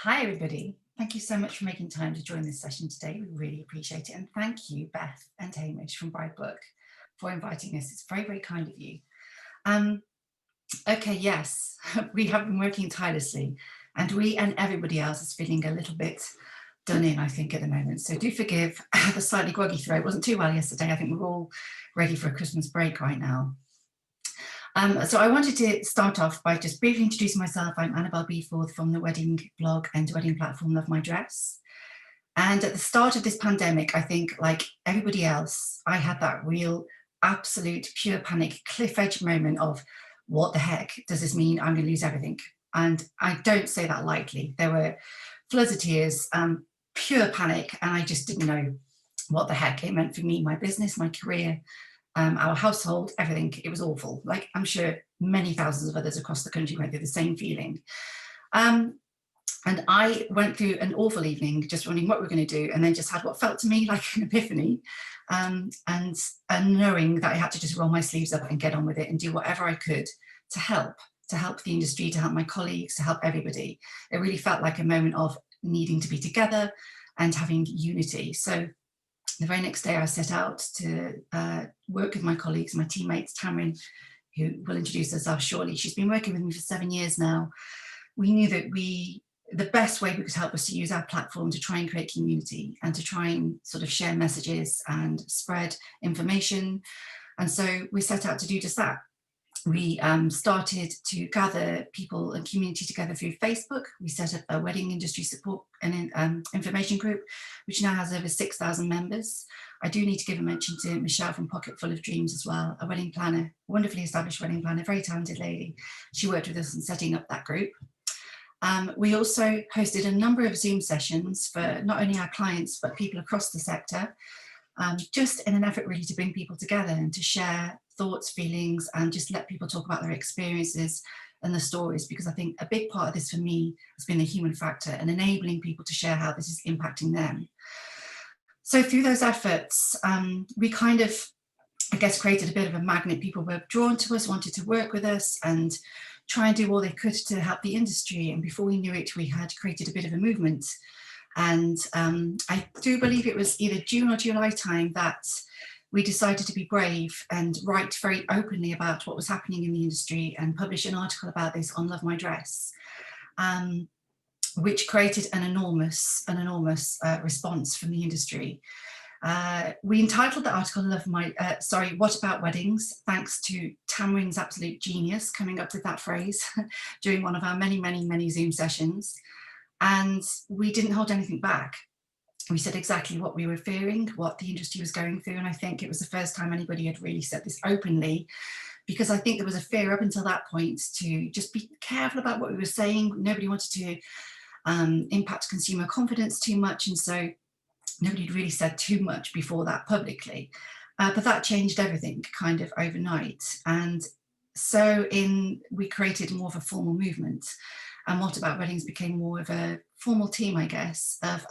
Hi, everybody. Thank you so much for making time to join this session today. We really appreciate it. And thank you, Beth and Hamish from Bridebook, for inviting us. It's very, very kind of you. Okay, yes, we have been working tirelessly, and we and everybody else is feeling a little bit done in, I think, at the moment. So do forgive the slightly groggy throat. It wasn't too well yesterday. I think we're all ready for a Christmas break right now. So I wanted to start off by just briefly introducing myself. I'm Annabel Beeforth from the wedding blog and wedding platform Love My Dress. And at the start of this pandemic, I think, like everybody else, I had that real, absolute, pure panic, cliff edge moment of, what the heck does this mean? I'm going to lose everything. And I don't say that lightly. There were floods of tears, pure panic, and I just didn't know what the heck it meant for me, my business, my career, our household, everything. It was awful. Like, I'm sure many thousands of others across the country went through the same feeling. And I went through an awful evening just wondering what we were going to do, and then just had what felt to me like an epiphany, and knowing that I had to just roll my sleeves up and get on with it and do whatever I could to help the industry, to help my colleagues, to help everybody. It really felt like a moment of needing to be together and having unity. So the very next day I set out to work with my colleagues, my teammates, Tamryn, who will introduce herself shortly. She's been working with me for 7 years now. We knew that the best way we could help was to use our platform to try and create community and to try and sort of share messages and spread information. And so we set out to do just that. We started to gather people and community together through Facebook. We set up a wedding industry support and information group, which now has over 6,000 members. I do need to give a mention to Michelle from Pocket Full of Dreams as well, a wedding planner, wonderfully established wedding planner, very talented lady. She worked with us in setting up that group. We also hosted a number of Zoom sessions for not only our clients, but people across the sector, just in an effort really to bring people together and to share thoughts, feelings, and just let people talk about their experiences and the stories, because I think a big part of this for me has been the human factor and enabling people to share how this is impacting them. So through those efforts, we kind of, I guess, created a bit of a magnet. People were drawn to us, wanted to work with us and try and do all they could to help the industry. And before we knew it, we had created a bit of a movement. And I do believe it was either June or July time that we decided to be brave and write very openly about what was happening in the industry and publish an article about this on Love My Dress, which created an enormous response from the industry. We entitled the article What About Weddings? Thanks to Tamryn's absolute genius coming up with that phrase during one of our many Zoom sessions. And we didn't hold anything back. We said exactly what we were fearing, what the industry was going through. And I think it was the first time anybody had really said this openly, because I think there was a fear up until that point to just be careful about what we were saying. Nobody wanted to impact consumer confidence too much. And so nobody had really said too much before that publicly. But that changed everything kind of overnight. And so we created more of a formal movement. And What About Weddings became more of a formal team, I guess, of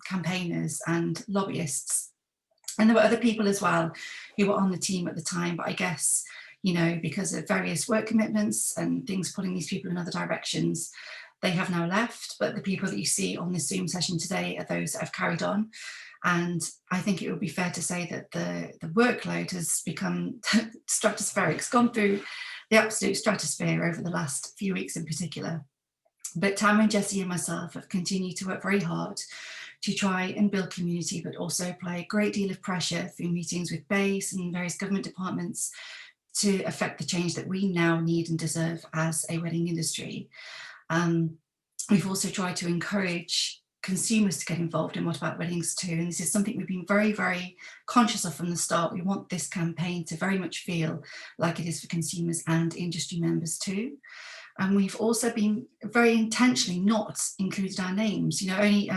campaigners and lobbyists. And there were other people as well who were on the team at the time, but I guess, you know, because of various work commitments and things pulling these people in other directions, they have now left. But the people that you see on this Zoom session today are those that have carried on. And I think it would be fair to say that the workload has become stratospheric. It's gone through the absolute stratosphere over the last few weeks in particular. But Tamryn, Jessie and myself have continued to work very hard to try and build community, but also apply a great deal of pressure through meetings with BASE and various government departments to affect the change that we now need and deserve as a wedding industry. We've also tried to encourage consumers to get involved in What About Weddings too. And this is something we've been very conscious of from the start. We want this campaign to very much feel like it is for consumers and industry members too. And we've also been very intentionally not included our names, you know, only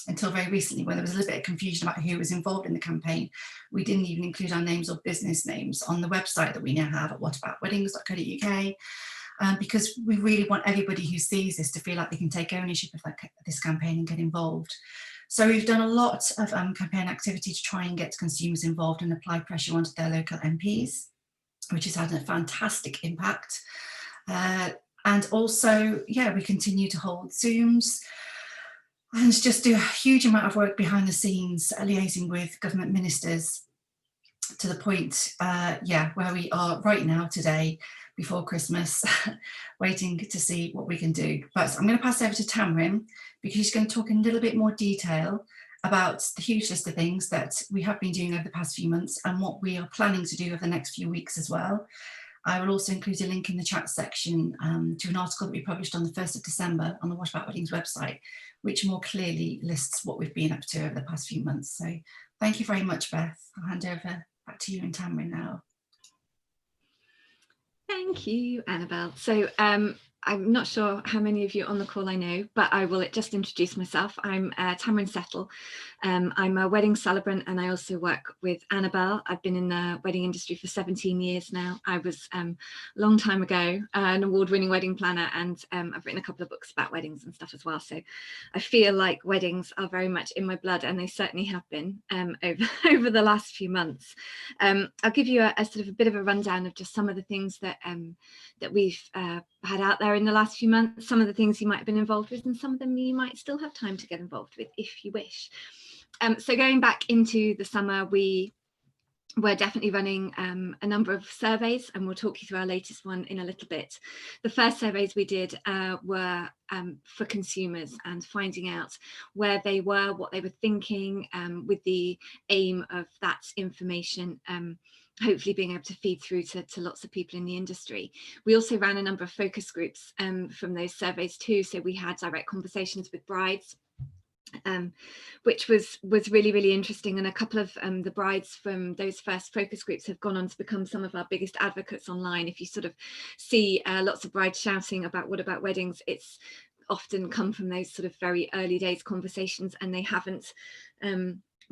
until very recently, when there was a little bit of confusion about who was involved in the campaign. We didn't even include our names or business names on the website that we now have at whataboutweddings.co.uk, because we really want everybody who sees this to feel like they can take ownership of this campaign and get involved. So we've done a lot of campaign activity to try and get consumers involved and apply pressure onto their local MPs, which has had a fantastic impact. And also, yeah, we continue to hold Zooms. and just do a huge amount of work behind the scenes, liaising with government ministers, to the point, where we are right now today, before Christmas, waiting to see what we can do. But I'm going to pass over to Tamryn, because she's going to talk in a little bit more detail about the huge list of things that we have been doing over the past few months and what we are planning to do over the next few weeks as well. I will also include a link in the chat section to an article that we published on the 1st of December on the What About Weddings website, which more clearly lists what we've been up to over the past few months. So thank you very much, Beth. I'll hand over back to you and Tamryn now. Thank you, Annabel. So I'm not sure how many of you on the call I know, but I will just introduce myself. I'm Tamryn Settle. I'm a wedding celebrant, and I also work with Annabel. I've been in the wedding industry for 17 years now. I was a long time ago an award-winning wedding planner, and I've written a couple of books about weddings and stuff as well. So I feel like weddings are very much in my blood, and they certainly have been over the last few months. I'll give you a sort of a bit of a rundown of just some of the things that that we've had out there in the last few months, some of the things you might have been involved with, and some of them you might still have time to get involved with if you wish. So going back into the summer, we're definitely running a number of surveys, and we'll talk you through our latest one in a little bit. The first surveys we did were for consumers and finding out where they were, what they were thinking, with the aim of that information hopefully being able to feed through to lots of people in the industry. We also ran a number of focus groups from those surveys too. So we had direct conversations with brides, which was really, really interesting. And a couple of the brides from those first focus groups have gone on to become some of our biggest advocates online. If you sort of see lots of brides shouting about what about weddings, it's often come from those sort of very early days conversations, and they haven't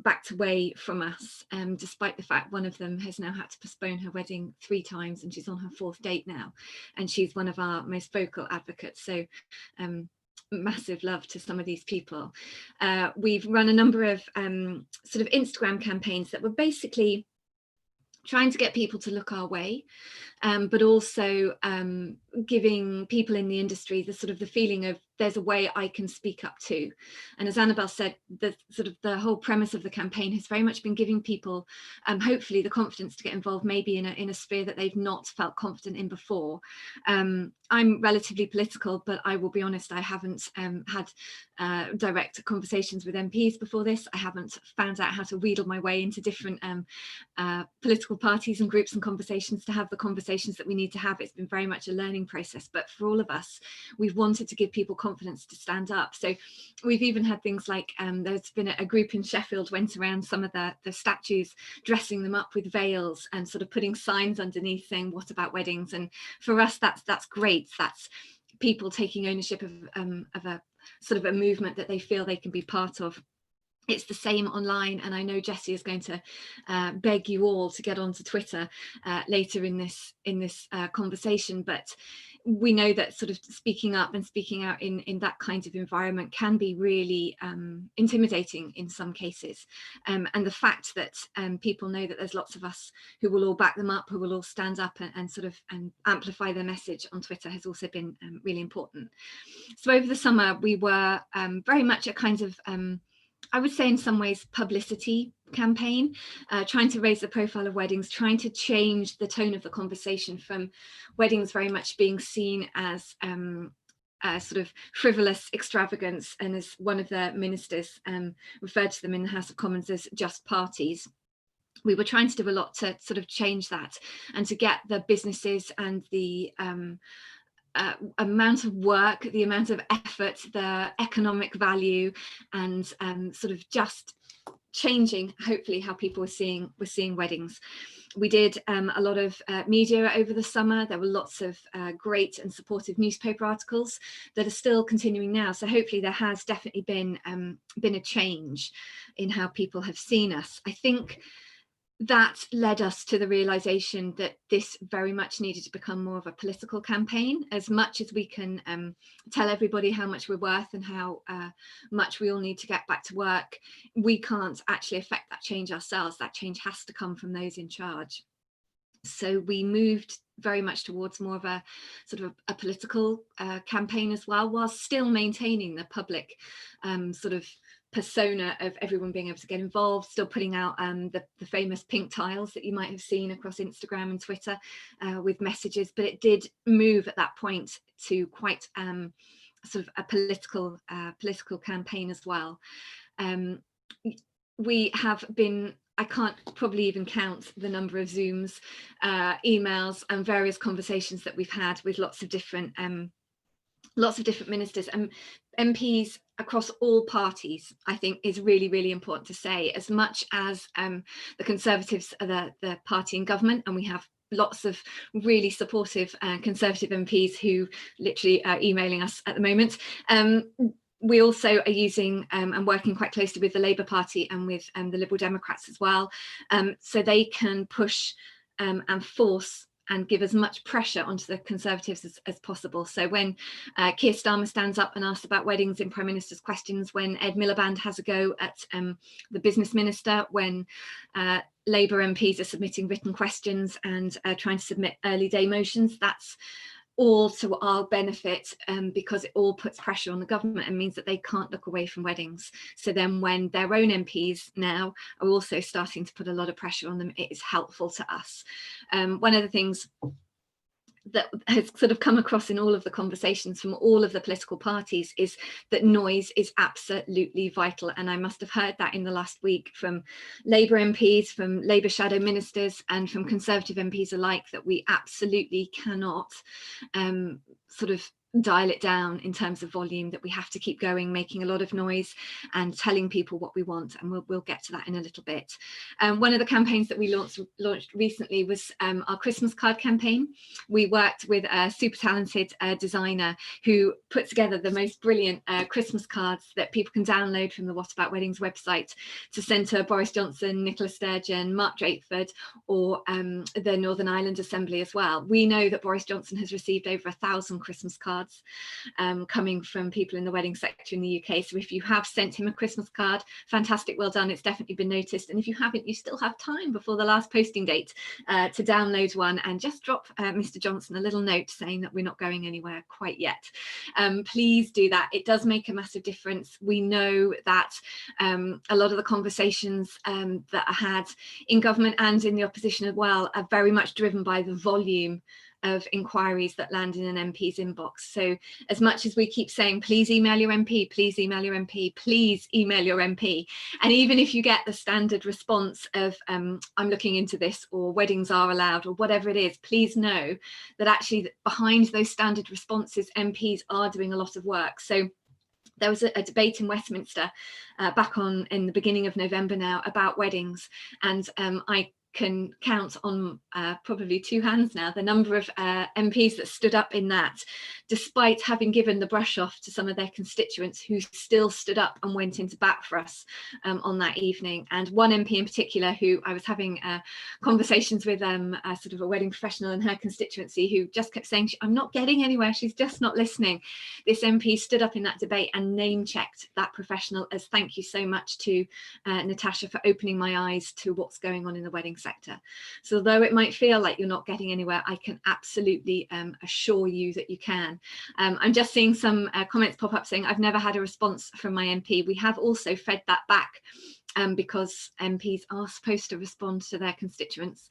backed away from us, despite the fact one of them has now had to postpone her wedding 3 times, and she's on her 4th date now, and she's one of our most vocal advocates. So massive love to some of these people. We've run a number of sort of Instagram campaigns that were basically trying to get people to look our way, but also giving people in the industry the sort of the feeling of there's a way I can speak up to. And as Annabel said, the sort of the whole premise of the campaign has very much been giving people hopefully the confidence to get involved, maybe in a sphere that they've not felt confident in before. I'm relatively political, but I will be honest, I haven't had direct conversations with MPs before this. I haven't found out how to wheedle my way into different political parties and groups and conversations to have the conversations that we need to have. It's been very much a learning process, but for all of us, we've wanted to give people confidence to stand up. So we've even had things like there's been a group in Sheffield went around some of the statues, dressing them up with veils and sort of putting signs underneath saying what about weddings. And for us, that's great. That's people taking ownership of a sort of a movement that they feel they can be part of. It's the same online, and I know Jessie is going to beg you all to get onto Twitter later in this conversation, but we know that sort of speaking up and speaking out in that kind of environment can be really intimidating in some cases, and the fact that people know that there's lots of us who will all back them up, who will all stand up and sort of amplify their message on Twitter has also been really important. So over the summer we were very much a kind of I would say in some ways publicity campaign, trying to raise the profile of weddings, trying to change the tone of the conversation from weddings very much being seen as sort of frivolous extravagance, and as one of the ministers referred to them in the House of Commons as just parties. We were trying to do a lot to sort of change that and to get the businesses and the amount of work, the amount of effort, the economic value, and sort of just changing hopefully how people were seeing weddings. We did a lot of media over the summer. There were lots of great and supportive newspaper articles that are still continuing now. So hopefully there has definitely been a change in how people have seen us. I think that led us to the realization that this very much needed to become more of a political campaign. As much as we can tell everybody how much we're worth and how much we all need to get back to work, we can't actually affect that change ourselves. That change has to come from those in charge. So we moved very much towards more of a sort of a political campaign as well, whilst still maintaining the public sort of persona of everyone being able to get involved, still putting out the famous pink tiles that you might have seen across Instagram and Twitter with messages. But it did move at that point to quite sort of a political campaign as well. We have been, I can't probably even count the number of Zooms, emails and various conversations that we've had with lots of different ministers and MPs across all parties. I think is really, really important to say, as much as the Conservatives are the party in government, and we have lots of really supportive Conservative MPs who literally are emailing us at the moment. We also are using and working quite closely with the Labour Party and with the Liberal Democrats as well, so they can push and force and give as much pressure onto the Conservatives as possible. So when Keir Starmer stands up and asks about weddings in Prime Minister's questions, when Ed Miliband has a go at the business minister, when Labour MPs are submitting written questions and trying to submit early day motions, that's all to our benefit, because it all puts pressure on the government and means that they can't look away from weddings. So then when their own MPs now are also starting to put a lot of pressure on them, it is helpful to us. One of the things that has sort of come across in all of the conversations from all of the political parties is that noise is absolutely vital. And I must have heard that in the last week from Labour MPs, from Labour shadow ministers and from Conservative MPs alike, that we absolutely cannot sort of dial it down in terms of volume, that we have to keep going, making a lot of noise and telling people what we want, and we'll get to that in a little bit. One of the campaigns that we launched recently was our Christmas card campaign. We worked with a super talented designer who put together the most brilliant Christmas cards that people can download from the What About Weddings website to send to Boris Johnson, Nicola Sturgeon, Mark Drakeford, or the Northern Ireland Assembly as well. We know that Boris Johnson has received over 1,000 Christmas cards coming from people in the wedding sector in the UK. So if you have sent him a Christmas card, fantastic, well done, it's definitely been noticed. And if you haven't, you still have time before the last posting date to download one and just drop Mr. Johnson a little note saying that we're not going anywhere quite yet. Please do that. It does make a massive difference. We know that a lot of the conversations that are had in government and in the opposition as well are very much driven by the volume of inquiries that land in an MP's inbox. So as much as we keep saying, please email your MP, please email your MP, please email your MP, and even if you get the standard response of I'm looking into this, or weddings are allowed, or whatever it is, please know that actually behind those standard responses, MPs are doing a lot of work. So there was a debate in Westminster back in the beginning of November now about weddings, and I can count on probably two hands now the number of MPs that stood up in that, despite having given the brush off to some of their constituents, who still stood up and went into bat for us on that evening. And one MP in particular, who I was having conversations with, sort of a wedding professional in her constituency, who just kept saying, I'm not getting anywhere, she's just not listening. This MP stood up in that debate and name checked that professional as thank you so much to Natasha for opening my eyes to what's going on in the wedding sector. So although it might feel like you're not getting anywhere, I can absolutely assure you that you can. I'm just seeing some comments pop up saying I've never had a response from my MP. We have also fed that back because MPs are supposed to respond to their constituents.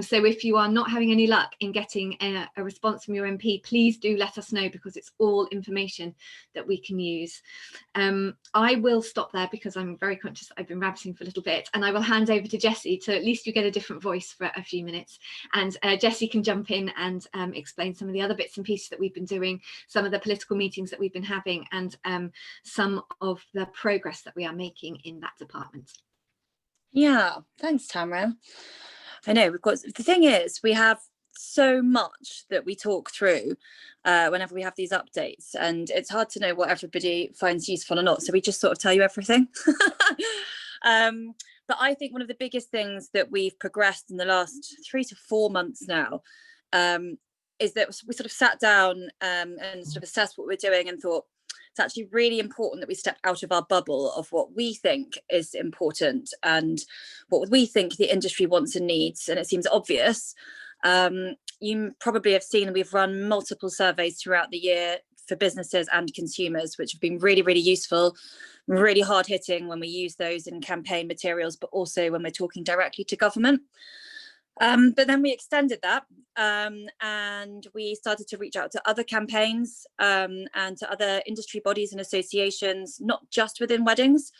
So if you are not having any luck in getting a response from your MP, please do let us know, because it's all information that we can use. I will stop there because I'm very conscious I've been rabbiting for a little bit, and I will hand over to Jessie, to at least you get a different voice for a few minutes, and Jessie can jump in and explain some of the other bits and pieces that we've been doing, some of the political meetings that we've been having, and some of the progress that we are making in that department. Yeah, thanks, Tamryn. I know the thing is, we have so much that we talk through whenever we have these updates, and it's hard to know what everybody finds useful or not, so we just sort of tell you everything. But I think one of the biggest things that we've progressed in the last 3 to 4 months now is that we sort of sat down and sort of assessed what we're doing and thought, it's actually really important that we step out of our bubble of what we think is important and what we think the industry wants and needs. And it seems obvious, You probably have seen we've run multiple surveys throughout the year for businesses and consumers, which have been really, really useful, really hard hitting when we use those in campaign materials, but also when we're talking directly to government. But then we extended that and we started to reach out to other campaigns and to other industry bodies and associations, not just within weddings.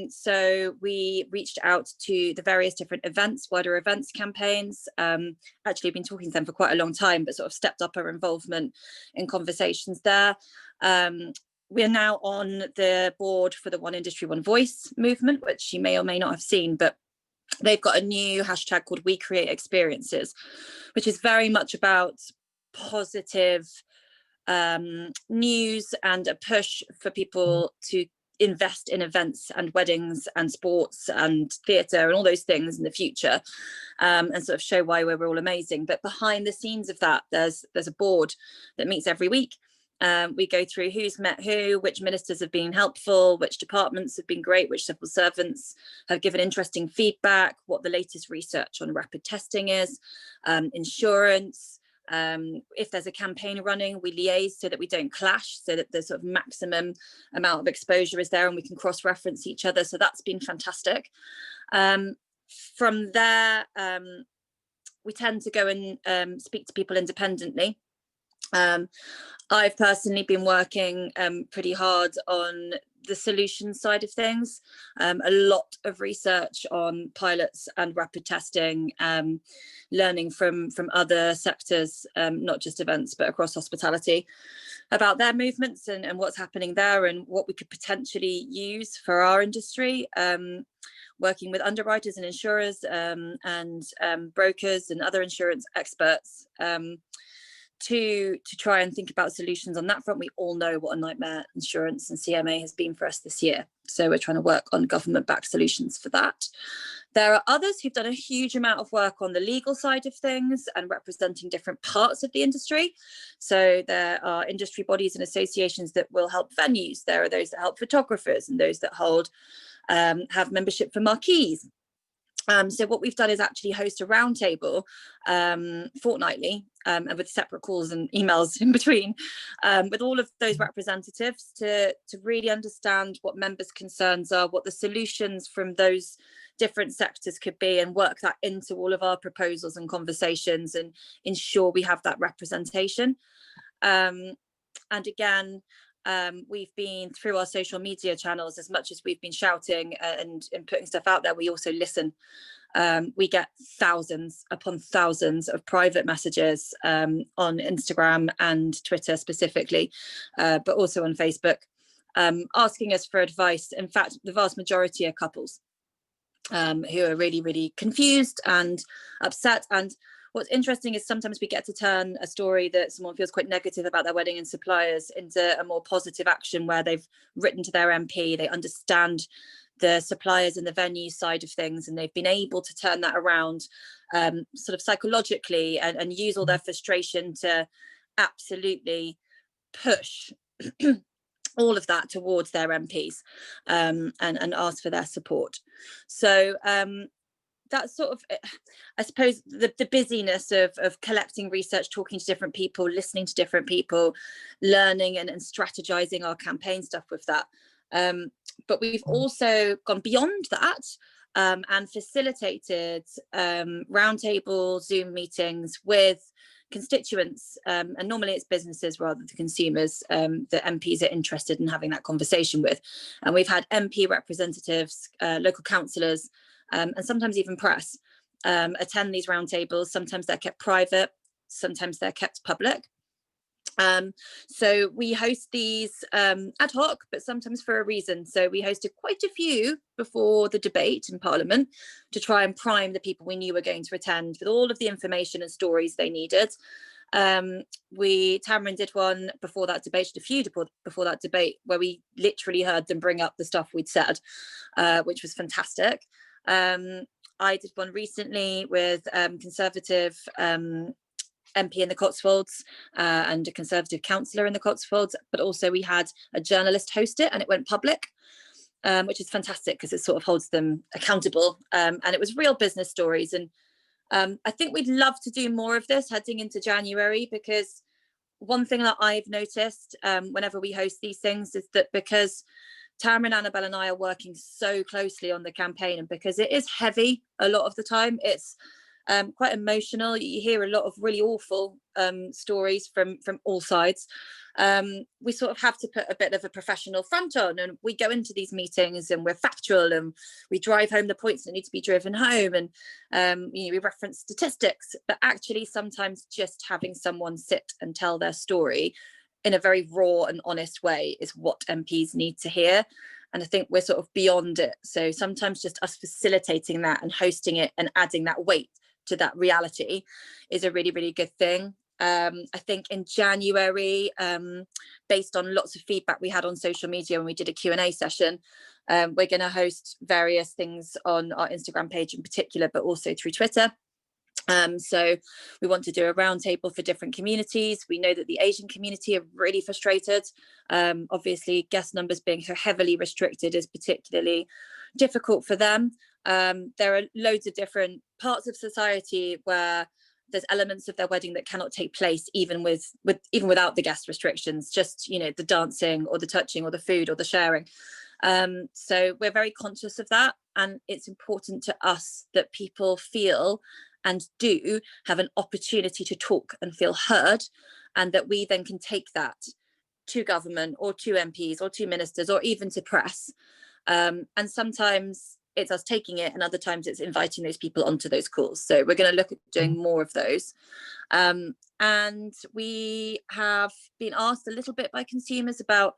So we reached out to the various different events, wider events campaigns. Actually been talking to them for quite a long time, but sort of stepped up our involvement in conversations there. We are now on the board for the One Industry, One Voice movement, which you may or may not have seen, but they've got a new hashtag called We Create Experiences, which is very much about positive news and a push for people to invest in events and weddings and sports and theatre and all those things in the future, and sort of show why we're all amazing. But behind the scenes of that, there's a board that meets every week. We go through who's met who, which ministers have been helpful, which departments have been great, which civil servants have given interesting feedback, what the latest research on rapid testing is, insurance. If there's a campaign running, we liaise so that we don't clash, so that the sort of maximum amount of exposure is there and we can cross-reference each other. So that's been fantastic. From there, we tend to go and speak to people independently. I've personally been working pretty hard on the solution side of things, a lot of research on pilots and rapid testing, learning from other sectors, not just events, but across hospitality, about their movements and what's happening there and what we could potentially use for our industry. Working with underwriters and insurers and brokers and other insurance experts, to try and think about solutions on that front. We all know what a nightmare insurance and CMA has been for us this year. So we're trying to work on government-backed solutions for that. There are others who've done a huge amount of work on the legal side of things and representing different parts of the industry. So there are industry bodies and associations that will help venues. There are those that help photographers and those that have membership for marquees. So what we've done is actually host a roundtable fortnightly, and with separate calls and emails in between, with all of those representatives to really understand what members' concerns are, what the solutions from those different sectors could be, and work that into all of our proposals and conversations and ensure we have that representation. And again, we've been through our social media channels, as much as we've been shouting and putting stuff out there, we also listen. We get thousands upon thousands of private messages on Instagram and Twitter specifically, but also on Facebook, asking us for advice. In fact, the vast majority are couples who are really, really confused and upset. And what's interesting is sometimes we get to turn a story that someone feels quite negative about their wedding and suppliers into a more positive action, where they've written to their MP, they understand the suppliers and the venue side of things, and they've been able to turn that around sort of psychologically and use all their frustration to absolutely push all of that towards their MPs and ask for their support. So that's sort of, I suppose, the busyness of collecting research, talking to different people, listening to different people, learning and strategizing our campaign stuff with that. But we've also gone beyond that and facilitated roundtable Zoom meetings with constituents, and normally it's businesses rather than consumers that MPs are interested in having that conversation with. And we've had MP representatives, local councillors, and sometimes even press attend these roundtables. Sometimes they're kept private, sometimes they're kept public. So we host these ad hoc, but sometimes for a reason. So we hosted quite a few before the debate in Parliament to try and prime the people we knew were going to attend with all of the information and stories they needed. Tamryn did one before that debate, a few before that debate, where we literally heard them bring up the stuff we'd said, which was fantastic. I did one recently with Conservative MP in the Cotswolds and a Conservative councillor in the Cotswolds, but also we had a journalist host it and it went public, which is fantastic because it sort of holds them accountable. And it was real business stories. And I think we'd love to do more of this heading into January, because one thing that I've noticed whenever we host these things is that because Tamryn, Annabel and I are working so closely on the campaign, and because it is heavy a lot of the time, it's quite emotional. You hear a lot of really awful stories from all sides. We sort of have to put a bit of a professional front on, and we go into these meetings and we're factual and we drive home the points that need to be driven home, and we reference statistics, but actually sometimes just having someone sit and tell their story in a very raw and honest way is what MPs need to hear. And I think we're sort of beyond it. So sometimes just us facilitating that and hosting it and adding that weight to that reality is a really, really good thing. I think in January, based on lots of feedback we had on social media when we did a Q&A session, we're going to host various things on our Instagram page in particular, but also through Twitter. So we want to do a roundtable for different communities. We know that the Asian community are really frustrated. Obviously, guest numbers being so heavily restricted is particularly difficult for them. There are loads of different parts of society where there's elements of their wedding that cannot take place even without the guest restrictions, just the dancing or the touching or the food or the sharing. So we're very conscious of that, and it's important to us that people feel and do have an opportunity to talk and feel heard, and that we then can take that to government or to MPs or to ministers or even to press. And sometimes it's us taking it, and other times it's inviting those people onto those calls. So we're going to look at doing more of those. And we have been asked a little bit by consumers about,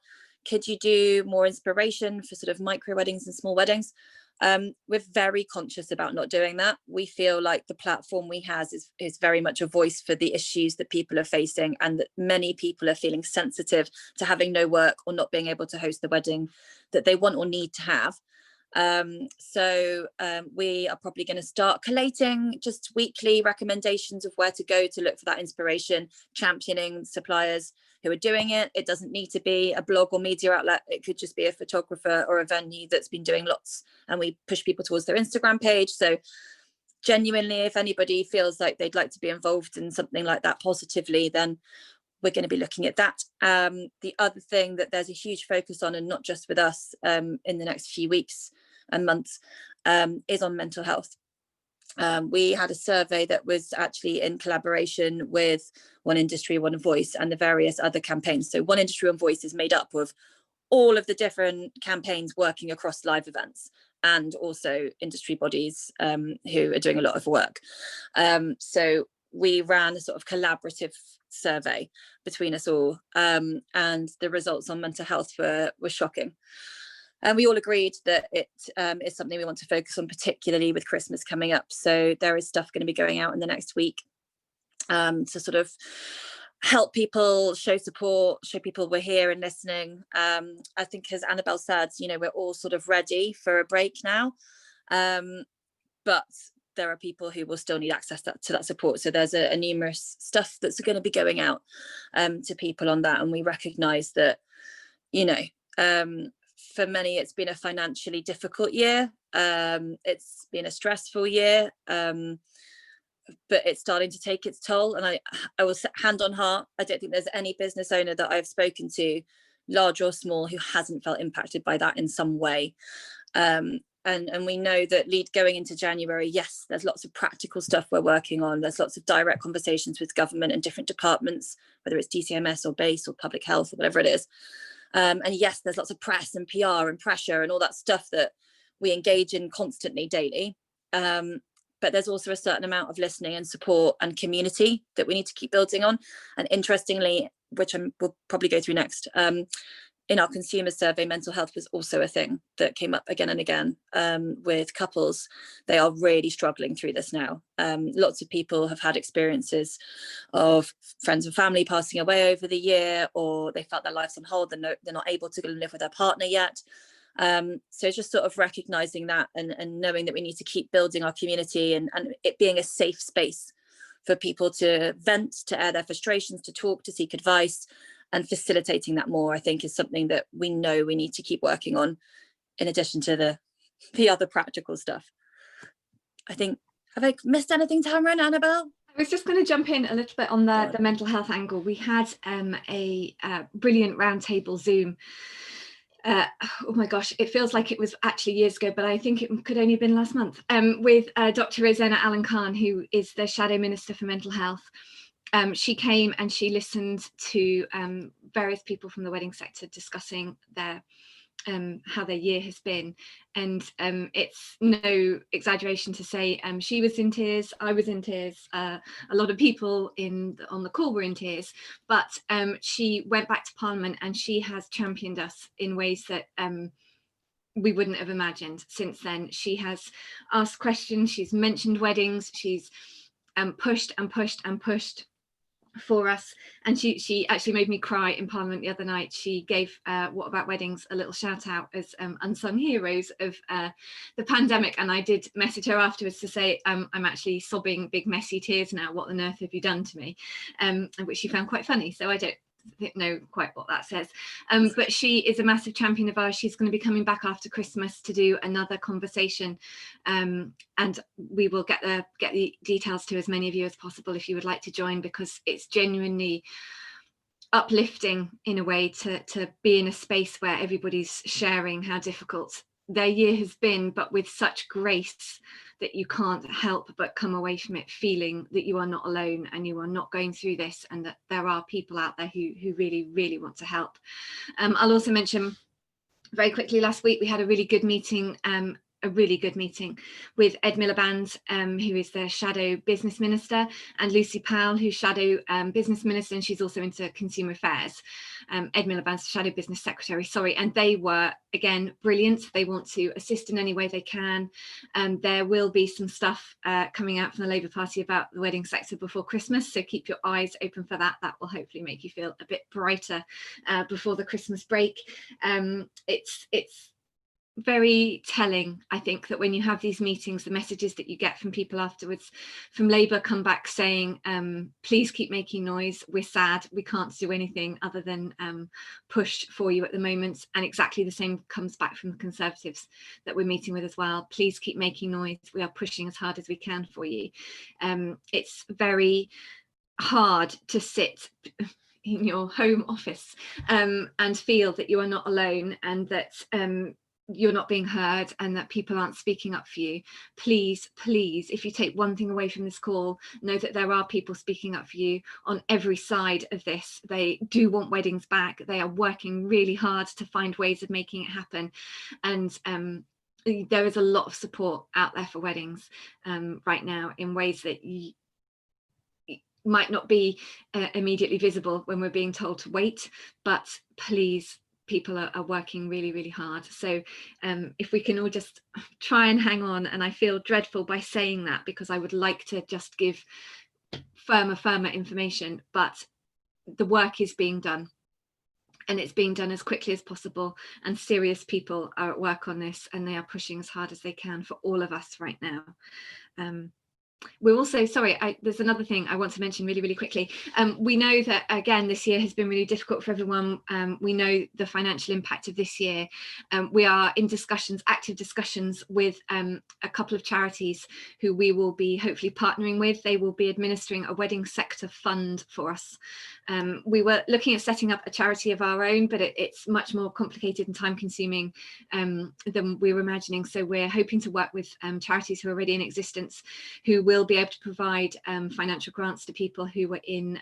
could you do more inspiration for sort of micro weddings and small weddings? We're very conscious about not doing that. We feel like the platform we have is very much a voice for the issues that people are facing, and that many people are feeling sensitive to having no work or not being able to host the wedding that they want or need to have. So we are probably going to start collating just weekly recommendations of where to go to look for that inspiration, championing suppliers who are doing it. It doesn't need to be a blog or media outlet. It could just be a photographer or a venue that's been doing lots, and we push people towards their Instagram page. So genuinely, if anybody feels like they'd like to be involved in something like that positively, then we're going to be looking at that. The other thing that there's a huge focus on, and not just with us in the next few weeks and months, is on mental health. We had a survey that was actually in collaboration with One Industry, One Voice and the various other campaigns. So One Industry, One Voice is made up of all of the different campaigns working across live events, and also industry bodies who are doing a lot of work. So we ran a sort of collaborative survey between us all, and the results on mental health were shocking. And we all agreed that it is something we want to focus on, particularly with Christmas coming up. So there is stuff going to be going out in the next week to sort of help people, show support, show people we're here and listening. I think, as Annabel said, we're all sort of ready for a break now. But there are people who will still need access to that support. So there's a numerous stuff that's going to be going out to people on that. And we recognise that, for many, it's been a financially difficult year. It's been a stressful year, but it's starting to take its toll. And I will say, hand on heart, I don't think there's any business owner that I've spoken to, large or small, who hasn't felt impacted by that in some way. And we know that going into January, yes, there's lots of practical stuff we're working on. There's lots of direct conversations with government and different departments, whether it's DCMS or BASE or public health or whatever it is. And yes, there's lots of press and PR and pressure and all that stuff that we engage in constantly, daily. But there's also a certain amount of listening and support and community that we need to keep building on. And interestingly, which we'll probably go through next, in our consumer survey, mental health was also a thing that came up again and again with couples. They are really struggling through this now. Lots of people have had experiences of friends and family passing away over the year, or they felt their life's on hold, they're not able to go and live with their partner yet. So just sort of recognizing that and knowing that we need to keep building our community and it being a safe space for people to vent, to air their frustrations, to talk, to seek advice, and facilitating that more, I think, is something that we know we need to keep working on, in addition to the other practical stuff. I think Have I missed anything, Tamryn, Annabel? I was just going to jump in a little bit on the mental health angle. We had a brilliant roundtable Zoom. Oh my gosh, it feels like it was actually years ago, but I think it could only have been last month, with Dr. Rosanna Allen-Khan, who is the Shadow Minister for Mental Health. She came and she listened to various people from the wedding sector discussing their how their year has been, and it's no exaggeration to say she was in tears, I was in tears, a lot of people on the call were in tears, but she went back to Parliament and she has championed us in ways that we wouldn't have imagined. Since then, she has asked questions, she's mentioned weddings, she's pushed and pushed and pushed for us, and she actually made me cry in Parliament the other night. She gave What About Weddings a little shout out as unsung heroes of the pandemic, and I did message her afterwards to say I'm actually sobbing big messy tears now, what on earth have you done to me, which she found quite funny, so I don't know quite what that says, but she is a massive champion of ours. She's going to be coming back after Christmas to do another conversation, and we will get the details to as many of you as possible if you would like to join, because it's genuinely uplifting in a way to be in a space where everybody's sharing how difficult their year has been, but with such grace that you can't help but come away from it feeling that you are not alone and you are not going through this, and that there are people out there who really, really want to help. I'll also mention very quickly, last week we had a really good meeting with Ed Miliband, who is the Shadow Business Minister, and Lucy Powell, who's Shadow Business Minister, and she's also into Consumer Affairs. Ed Miliband's Shadow Business Secretary, sorry, and they were, again, brilliant. They want to assist in any way they can. There will be some stuff coming out from the Labour Party about the wedding sector before Christmas, so keep your eyes open for that. That will hopefully make you feel a bit brighter before the Christmas break. It's very telling, I think, that when you have these meetings, the messages that you get from people afterwards from Labour come back saying, please keep making noise, we're sad, we can't do anything other than push for you at the moment. And exactly the same comes back from the Conservatives that we're meeting with as well. Please keep making noise, we are pushing as hard as we can for you. It's very hard to sit in your home office and feel that you are not alone, and that you're not being heard, and that people aren't speaking up for you. Please, please, if you take one thing away from this call, know that there are people speaking up for you on every side of this. They do want weddings back. They are working really hard to find ways of making it happen. And there is a lot of support out there for weddings right now in ways that might not be immediately visible when we're being told to wait, but please, people are working really, really hard. So if we can all just try and hang on, and I feel dreadful by saying that because I would like to just give firmer information, but the work is being done, and it's being done as quickly as possible, and serious people are at work on this, and they are pushing as hard as they can for all of us right now. We're also, sorry, there's another thing I want to mention really, really quickly. We know that, again, this year has been really difficult for everyone. We know the financial impact of this year. We are in discussions, active discussions with a couple of charities who we will be hopefully partnering with. They will be administering a wedding sector fund for us. We were looking at setting up a charity of our own, but it's much more complicated and time consuming than we were imagining. So we're hoping to work with charities who are already in existence, who will be able to provide financial grants to people who were in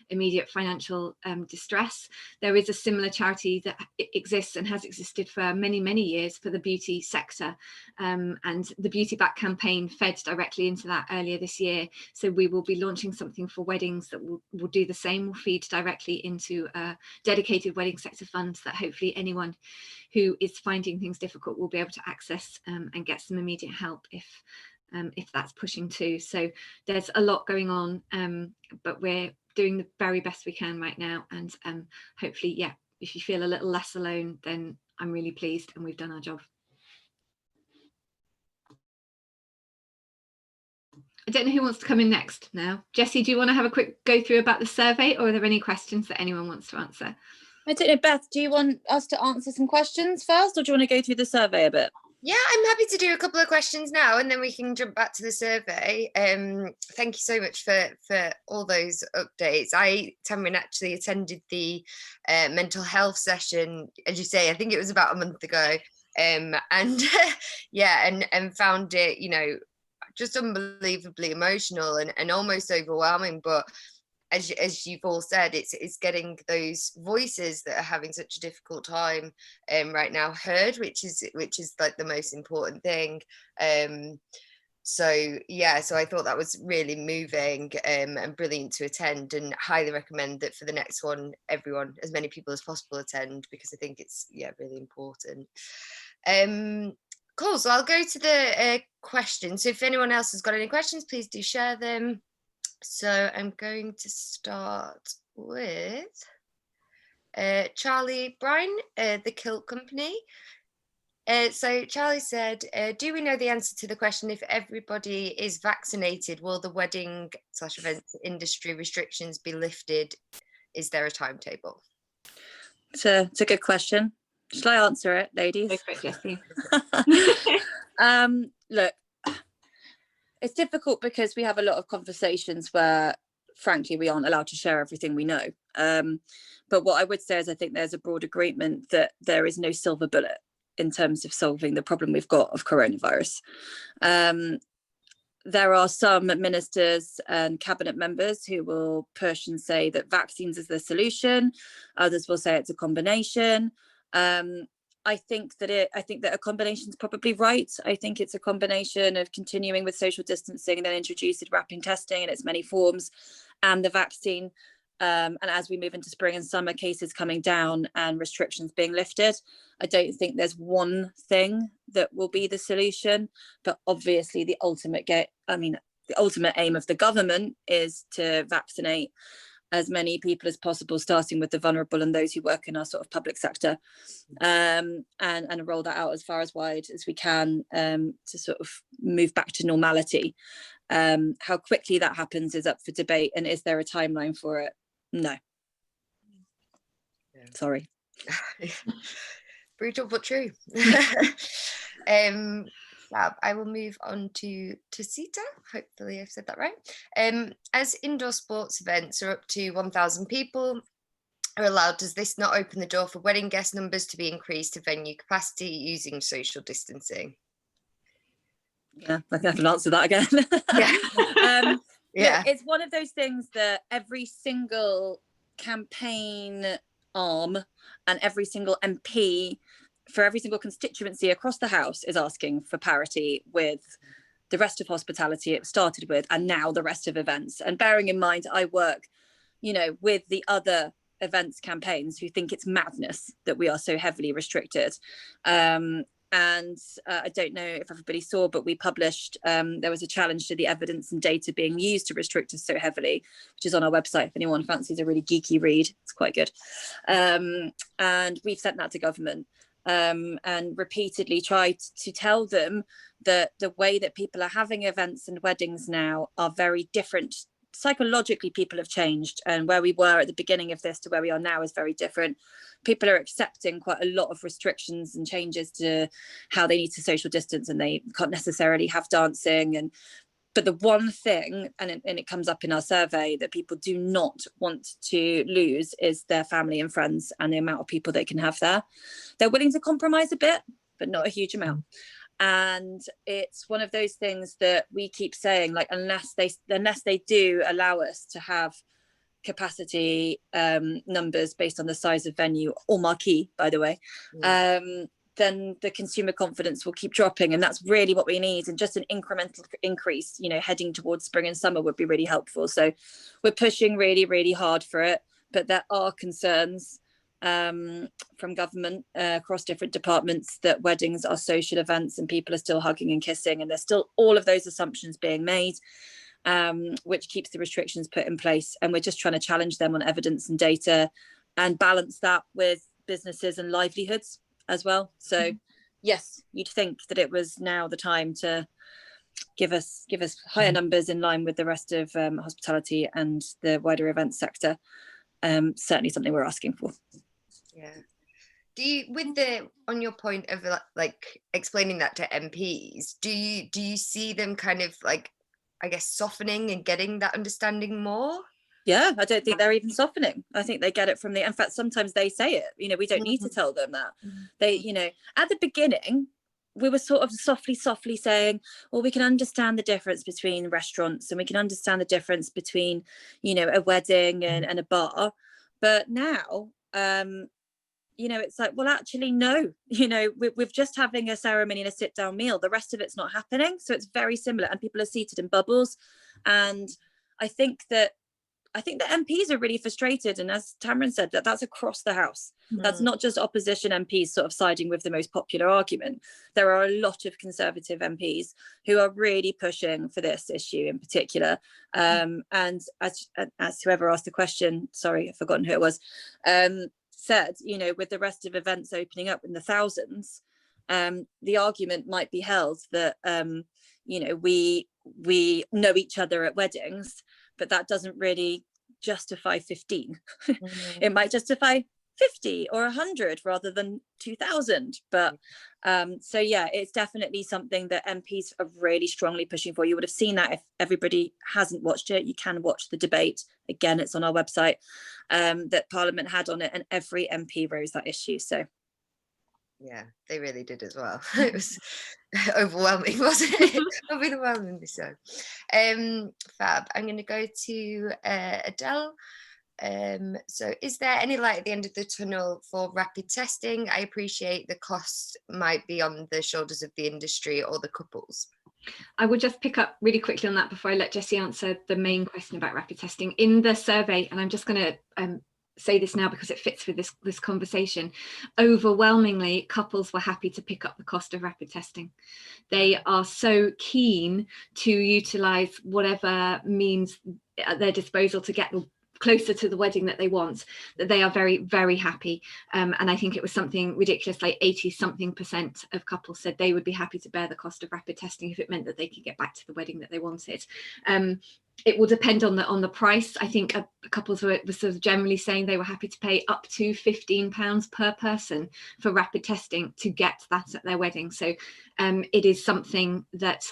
immediate financial distress. There is a similar charity that exists and has existed for many, many years for the beauty sector, and the Beauty Back campaign fed directly into that earlier this year. So we will be launching something for weddings that will do the same, will feed directly into a dedicated wedding sector fund that hopefully anyone who is finding things difficult will be able to access and get some immediate help if that's pushing too. So there's a lot going on, but we're doing the very best we can right now, and hopefully, yeah, if you feel a little less alone, then I'm really pleased and we've done our job. I don't know who wants to come in next now. Jessie, do you want to have a quick go through about the survey, or are there any questions that anyone wants to answer? I don't know, Beth, do you want us to answer some questions first, or do you want to go through the survey a bit? Yeah, I'm happy to do a couple of questions now, and then we can jump back to the survey. Thank you so much for all those updates. Tamryn, actually attended the mental health session, as you say, I think it was about a month ago, and yeah, and found it, you know, just unbelievably emotional and almost overwhelming. But as you've all said, it's getting those voices that are having such a difficult time right now heard, which is like the most important thing. So yeah, so I thought that was really moving and brilliant to attend, and highly recommend that for the next one, everyone, as many people as possible, attend, because I think it's really important. Cool, so I'll go to the questions. So if anyone else has got any questions, please do share them. So I'm going to start with Charlie Bryan, the Kilt Company. So Charlie said, do we know the answer to the question, if everybody is vaccinated, will the wedding/event industry restrictions be lifted? Is there a timetable? It's a good question. Shall I answer it, ladies? Go for it, Jessie. Look, it's difficult because we have a lot of conversations where, frankly, we aren't allowed to share everything we know. But what I would say is I think there's a broad agreement that there is no silver bullet in terms of solving the problem we've got of coronavirus. There are some ministers and cabinet members who will push and say that vaccines is the solution. Others will say it's a combination. I think that a combination is probably right. I think it's a combination of continuing with social distancing and then introducing rapid testing in its many forms, and the vaccine. And as we move into spring and summer, cases coming down and restrictions being lifted, I don't think there's one thing that will be the solution. But obviously, the ultimate aim of the government is to vaccinate as many people as possible, starting with the vulnerable and those who work in our sort of public sector, and roll that out as far as wide as we can, to sort of move back to normality. How quickly that happens is up for debate, and is there a timeline for it? No. Yeah. Sorry. Brutal but true. I will move on to Sita. Hopefully I've said that right. As indoor sports events are up to 1,000 people are allowed, does this not open the door for wedding guest numbers to be increased to venue capacity using social distancing? Yeah, I can answer that again. Yeah. Yeah, look, it's one of those things that every single campaign arm and every single MP for every single constituency across the House is asking for parity with the rest of hospitality it started with, and now the rest of events. And bearing in mind, I work, with the other events campaigns who think it's madness that we are so heavily restricted. And I don't know if everybody saw, but we published, there was a challenge to the evidence and data being used to restrict us so heavily, which is on our website if anyone fancies a really geeky read. It's quite good. And we've sent that to government, and repeatedly tried to tell them that the way that people are having events and weddings now are very different. Psychologically, people have changed, and where we were at the beginning of this to where we are now is very different. People are accepting quite a lot of restrictions and changes to how they need to social distance, and they can't necessarily have dancing. But the one thing, and it comes up in our survey, that people do not want to lose is their family and friends and the amount of people they can have there. They're willing to compromise a bit, but not a huge amount. And it's one of those things that we keep saying, like, unless they do allow us to have capacity numbers based on the size of venue or marquee, by the way, then the consumer confidence will keep dropping, and that's really what we need. And just an incremental increase, heading towards spring and summer would be really helpful. So we're pushing really, really hard for it, but there are concerns from government across different departments that weddings are social events and people are still hugging and kissing, and there's still all of those assumptions being made, which keeps the restrictions put in place. And we're just trying to challenge them on evidence and data and balance that with businesses and livelihoods as well. So yes, you'd think that it was now the time to give us higher numbers in line with the rest of hospitality and the wider events sector. Certainly something we're asking for. Yeah. Do you, on your point of like explaining that to MPs, do you see them kind of like, I guess, softening and getting that understanding more? Yeah, I don't think they're even softening. I think they get it from in fact, sometimes they say it, we don't need to tell them that. They, at the beginning, we were sort of softly saying, well, we can understand the difference between restaurants and we can understand the difference between, a wedding and a bar. But now, it's like, well, actually, no, we're just having a ceremony and a sit down meal. The rest of it's not happening. So it's very similar, and people are seated in bubbles. And I think that MPs are really frustrated. And as Tamryn said, that's across the House. That's not just opposition MPs sort of siding with the most popular argument. There are a lot of Conservative MPs who are really pushing for this issue in particular. And as whoever asked the question, sorry, I've forgotten who it was, said, with the rest of events opening up in the thousands, the argument might be held that, we know each other at weddings, but that doesn't really justify 15. It might justify 50 or 100 rather than 2,000. But so yeah, it's definitely something that MPs are really strongly pushing for. You would have seen that if everybody hasn't watched it. You can watch the debate. Again, it's on our website, that Parliament had on it, and every MP rose that issue. So yeah, they really did as well. It was overwhelming, wasn't it? Overwhelmingly so. Fab. I'm going to go to Adele. So is there any light at the end of the tunnel for rapid testing? I appreciate the cost might be on the shoulders of the industry or the couples. I will just pick up really quickly on that before I let Jessie answer the main question about rapid testing. In the survey, and I'm just going to say this now because it fits with this conversation, overwhelmingly couples were happy to pick up the cost of rapid testing. They are so keen to utilise whatever means at their disposal to get closer to the wedding that they want, that they are very, very happy. And I think it was something ridiculous, like 80-something% of couples said they would be happy to bear the cost of rapid testing if it meant that they could get back to the wedding that they wanted. It will depend on the price. I think couples were sort of generally saying they were happy to pay up to £15 per person for rapid testing to get that at their wedding. So it is something that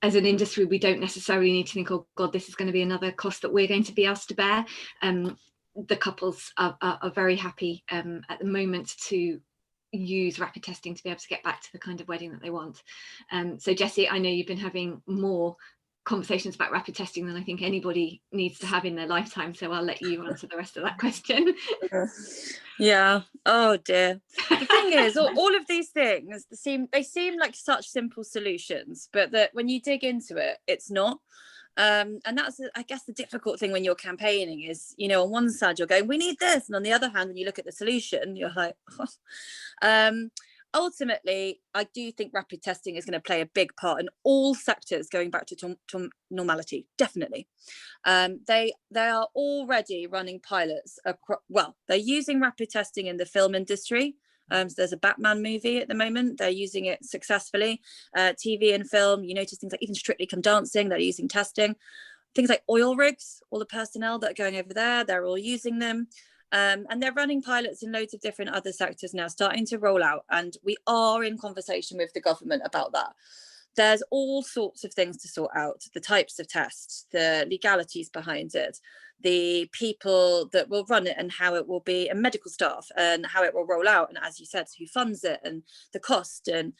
as an industry, we don't necessarily need to think, oh God, this is going to be another cost that we're going to be asked to bear. The couples are very happy at the moment to use rapid testing to be able to get back to the kind of wedding that they want. So Jessie, I know you've been having more conversations about rapid testing than I think anybody needs to have in their lifetime, so I'll let you answer the rest of that question. Yeah, oh dear. The thing is, all of these things they seem like such simple solutions, but that when you dig into it, it's not. And that's, I guess, the difficult thing when you're campaigning is, on one side you're going, we need this, and on the other hand, when you look at the solution, you're like, ultimately, I do think rapid testing is going to play a big part in all sectors going back to normality, definitely. They are already running pilots. They're using rapid testing in the film industry. So there's a Batman movie at the moment. They're using it successfully. TV and film, you notice things like even Strictly Come Dancing, they're using testing. Things like oil rigs, all the personnel that are going over there, they're all using them. And they're running pilots in loads of different other sectors now, starting to roll out. And we are in conversation with the government about that. There's all sorts of things to sort out, the types of tests, the legalities behind it, the people that will run it and how it will be, and medical staff and how it will roll out. And as you said, who funds it and the cost, and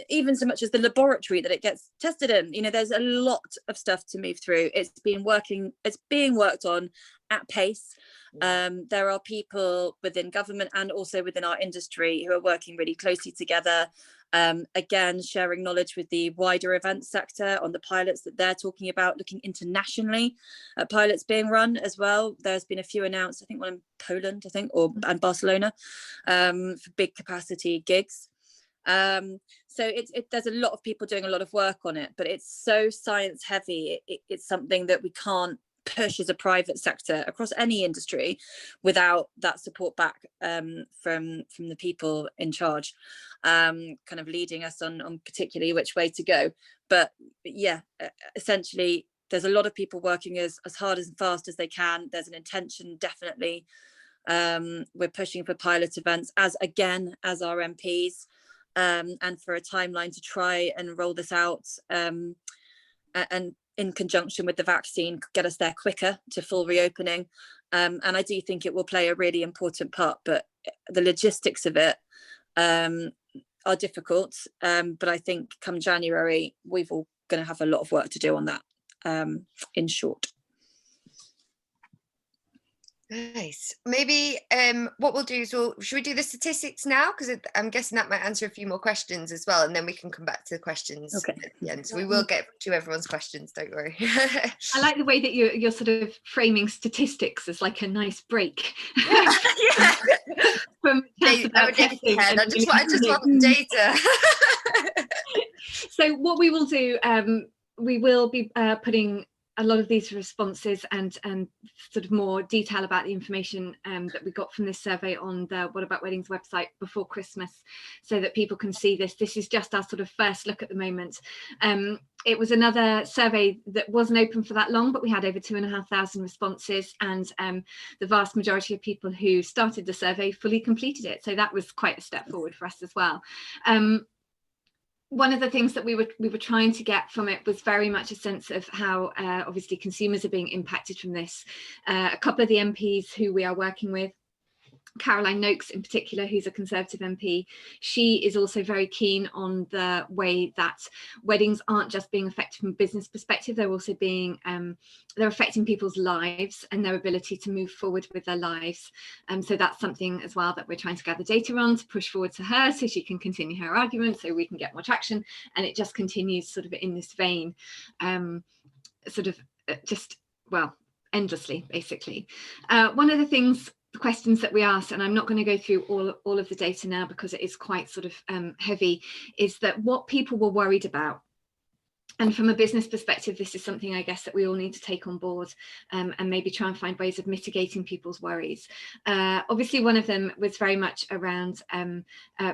even so much as the laboratory that it gets tested in. There's a lot of stuff to move through. It's being worked on at pace. There are people within government and also within our industry who are working really closely together, again sharing knowledge with the wider events sector on the pilots that they're talking about, looking internationally at pilots being run as well. There's been a few announced, I think one in Poland, and Barcelona, for big capacity gigs. So there's a lot of people doing a lot of work on it, but it's so science heavy. It's something that we can't push as a private sector across any industry without that support back from the people in charge, kind of leading us on particularly which way to go. But yeah, essentially there's a lot of people working as hard and fast as they can. There's an intention definitely We're pushing for pilot events as our MPs, and for a timeline to try and roll this out, and in conjunction with the vaccine, get us there quicker to full reopening. And I do think it will play a really important part, but the logistics of it are difficult. But I think come January, we've all going to have a lot of work to do on that, in short. Nice. Maybe what we'll do is should we do the statistics now? Because I'm guessing that might answer a few more questions as well, and then we can come back to the questions at the end. So we will get to everyone's questions, don't worry. I like the way that you're sort of framing statistics as like a nice break. Yeah. From I just want data. So what we will do, we will be putting a lot of these responses and sort of more detail about the information that we got from this survey on the What About Weddings website before Christmas, so that people can see this. This is just our sort of first look at the moment. It was another survey that wasn't open for that long, but we had over 2,500 responses, and the vast majority of people who started the survey fully completed it. So that was quite a step forward for us as well. One of the things that we were trying to get from it was very much a sense of how obviously consumers are being impacted from this. A couple of the MPs who we are working with, Caroline Noakes in particular, who's a Conservative MP, she is also very keen on the way that weddings aren't just being affected from a business perspective, they're also being they're affecting people's lives and their ability to move forward with their lives. So that's something as well that we're trying to gather data on to push forward to her so she can continue her argument, so we can get more traction, and it just continues sort of in this vein, endlessly, basically. One of the questions that we asked, and I'm not going to go through all of the data now because it is quite sort of heavy, is that what people were worried about. And from a business perspective, this is something I guess that we all need to take on board, and maybe try and find ways of mitigating people's worries. Obviously, one of them was very much around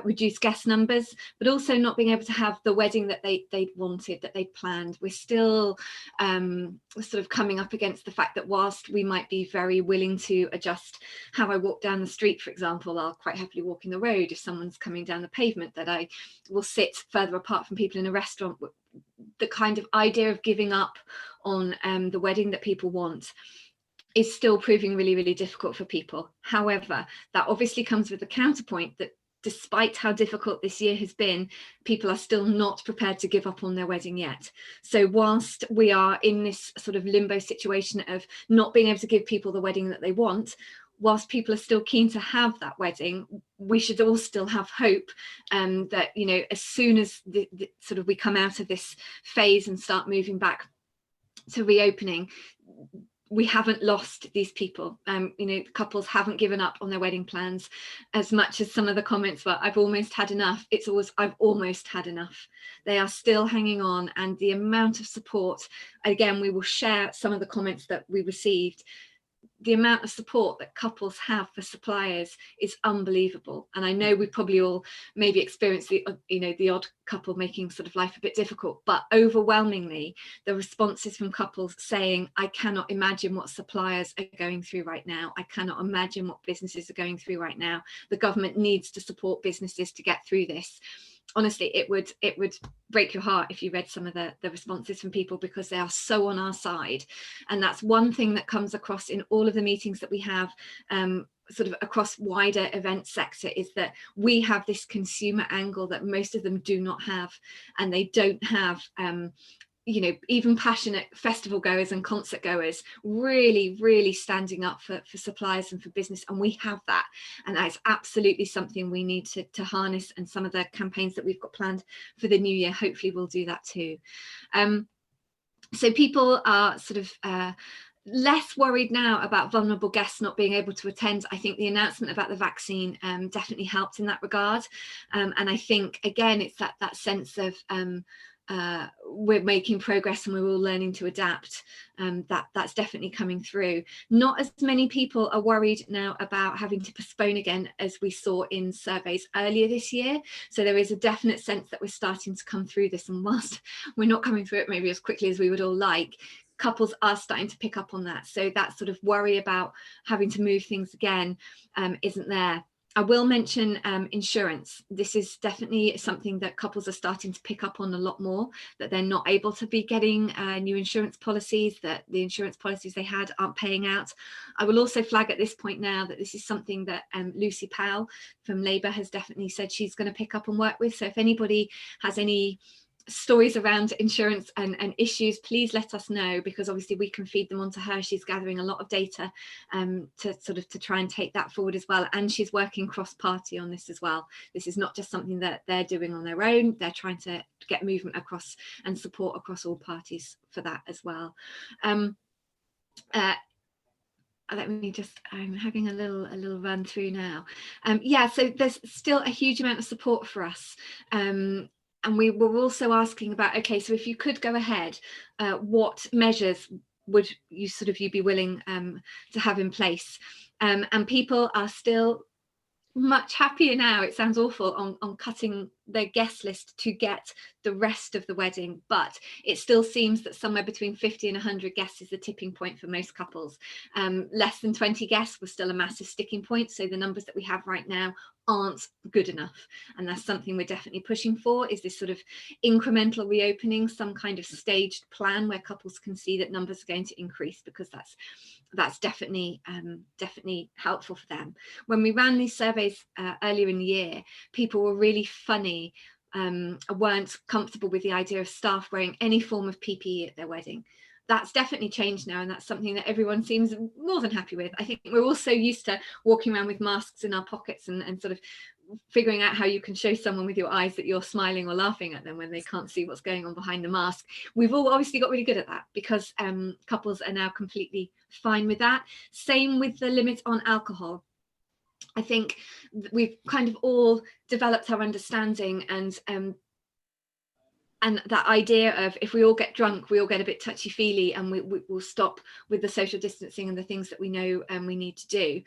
reduced guest numbers, but also not being able to have the wedding that they'd wanted, that they'd planned. We're still sort of coming up against the fact that whilst we might be very willing to adjust how I walk down the street, for example, I'll quite happily walk in the road. If someone's coming down the pavement, that I will sit further apart from people in a restaurant. The kind of idea of giving up on the wedding that people want is still proving really, really difficult for people. However, that obviously comes with the counterpoint that despite how difficult this year has been, people are still not prepared to give up on their wedding yet. So whilst we are in this sort of limbo situation of not being able to give people the wedding that they want, whilst people are still keen to have that wedding, we should all still have hope that, you know, as soon as the sort of we come out of this phase and start moving back to reopening, we haven't lost these people. You know, couples haven't given up on their wedding plans. As much as some of the comments were, I've almost had enough, it's always, I've almost had enough. They are still hanging on, and the amount of support, again, we will share some of the comments that we received. The amount of support that couples have for suppliers is unbelievable. And I know we probably all maybe experience the odd couple making sort of life a bit difficult, but overwhelmingly the responses from couples saying, I cannot imagine what suppliers are going through right now. I cannot imagine what businesses are going through right now. The government needs to support businesses to get through this. Honestly, it would break your heart if you read some of the responses from people, because they are so on our side. And that's one thing that comes across in all of the meetings that we have sort of across wider event sector, is that we have this consumer angle that most of them do not have, and they don't have you know, even passionate festival goers and concert goers really standing up for suppliers and for business, and we have that, and that is absolutely something we need to harness, and some of the campaigns that we've got planned for the new year hopefully will do that too. So people are sort of less worried now about vulnerable guests not being able to attend. I think the announcement about the vaccine definitely helped in that regard, and I think again it's that sense of we're making progress and we're all learning to adapt. That's definitely coming through. Not as many people are worried now about having to postpone again as we saw in surveys earlier this year. So there is a definite sense that we're starting to come through this, and whilst we're not coming through it maybe as quickly as we would all like, couples are starting to pick up on that. So that sort of worry about having to move things again isn't there. I will mention insurance. This is definitely something that couples are starting to pick up on a lot more, that they're not able to be getting new insurance policies, that the insurance policies they had aren't paying out. I will also flag at this point now that this is something that Lucy Powell from Labour has definitely said she's going to pick up and work with. So if anybody has any stories around insurance and issues, please let us know, because obviously we can feed them onto her. She's gathering a lot of data to try and take that forward as well, and she's working cross-party on this as well. This is not just something that they're doing on their own, they're trying to get movement across and support across all parties for that as well. Let me just, I'm having a little run through now. Yeah, so there's still a huge amount of support for us. And we were also asking about, okay, so if you could go ahead, what measures would you be willing to have in place? And people are still much happier now, it sounds awful, on cutting their guest list to get the rest of the wedding, but it still seems that somewhere between 50 and 100 guests is the tipping point for most couples. Less than 20 guests was still a massive sticking point, so the numbers that we have right now aren't good enough, and that's something we're definitely pushing for, is this sort of incremental reopening, some kind of staged plan where couples can see that numbers are going to increase, because that's definitely helpful for them. When we ran these surveys earlier in the year, people were really funny, weren't comfortable with the idea of staff wearing any form of PPE at their wedding. That's definitely changed now, and that's something that everyone seems more than happy with. I think we're all so used to walking around with masks in our pockets and sort of figuring out how you can show someone with your eyes that you're smiling or laughing at them when they can't see what's going on behind the mask. We've all obviously got really good at that, because couples are now completely fine with that. Same with the limit on alcohol. I think we've kind of all developed our understanding, and that idea of, if we all get drunk, we all get a bit touchy-feely, and we'll stop with the social distancing and the things that we know we need to do.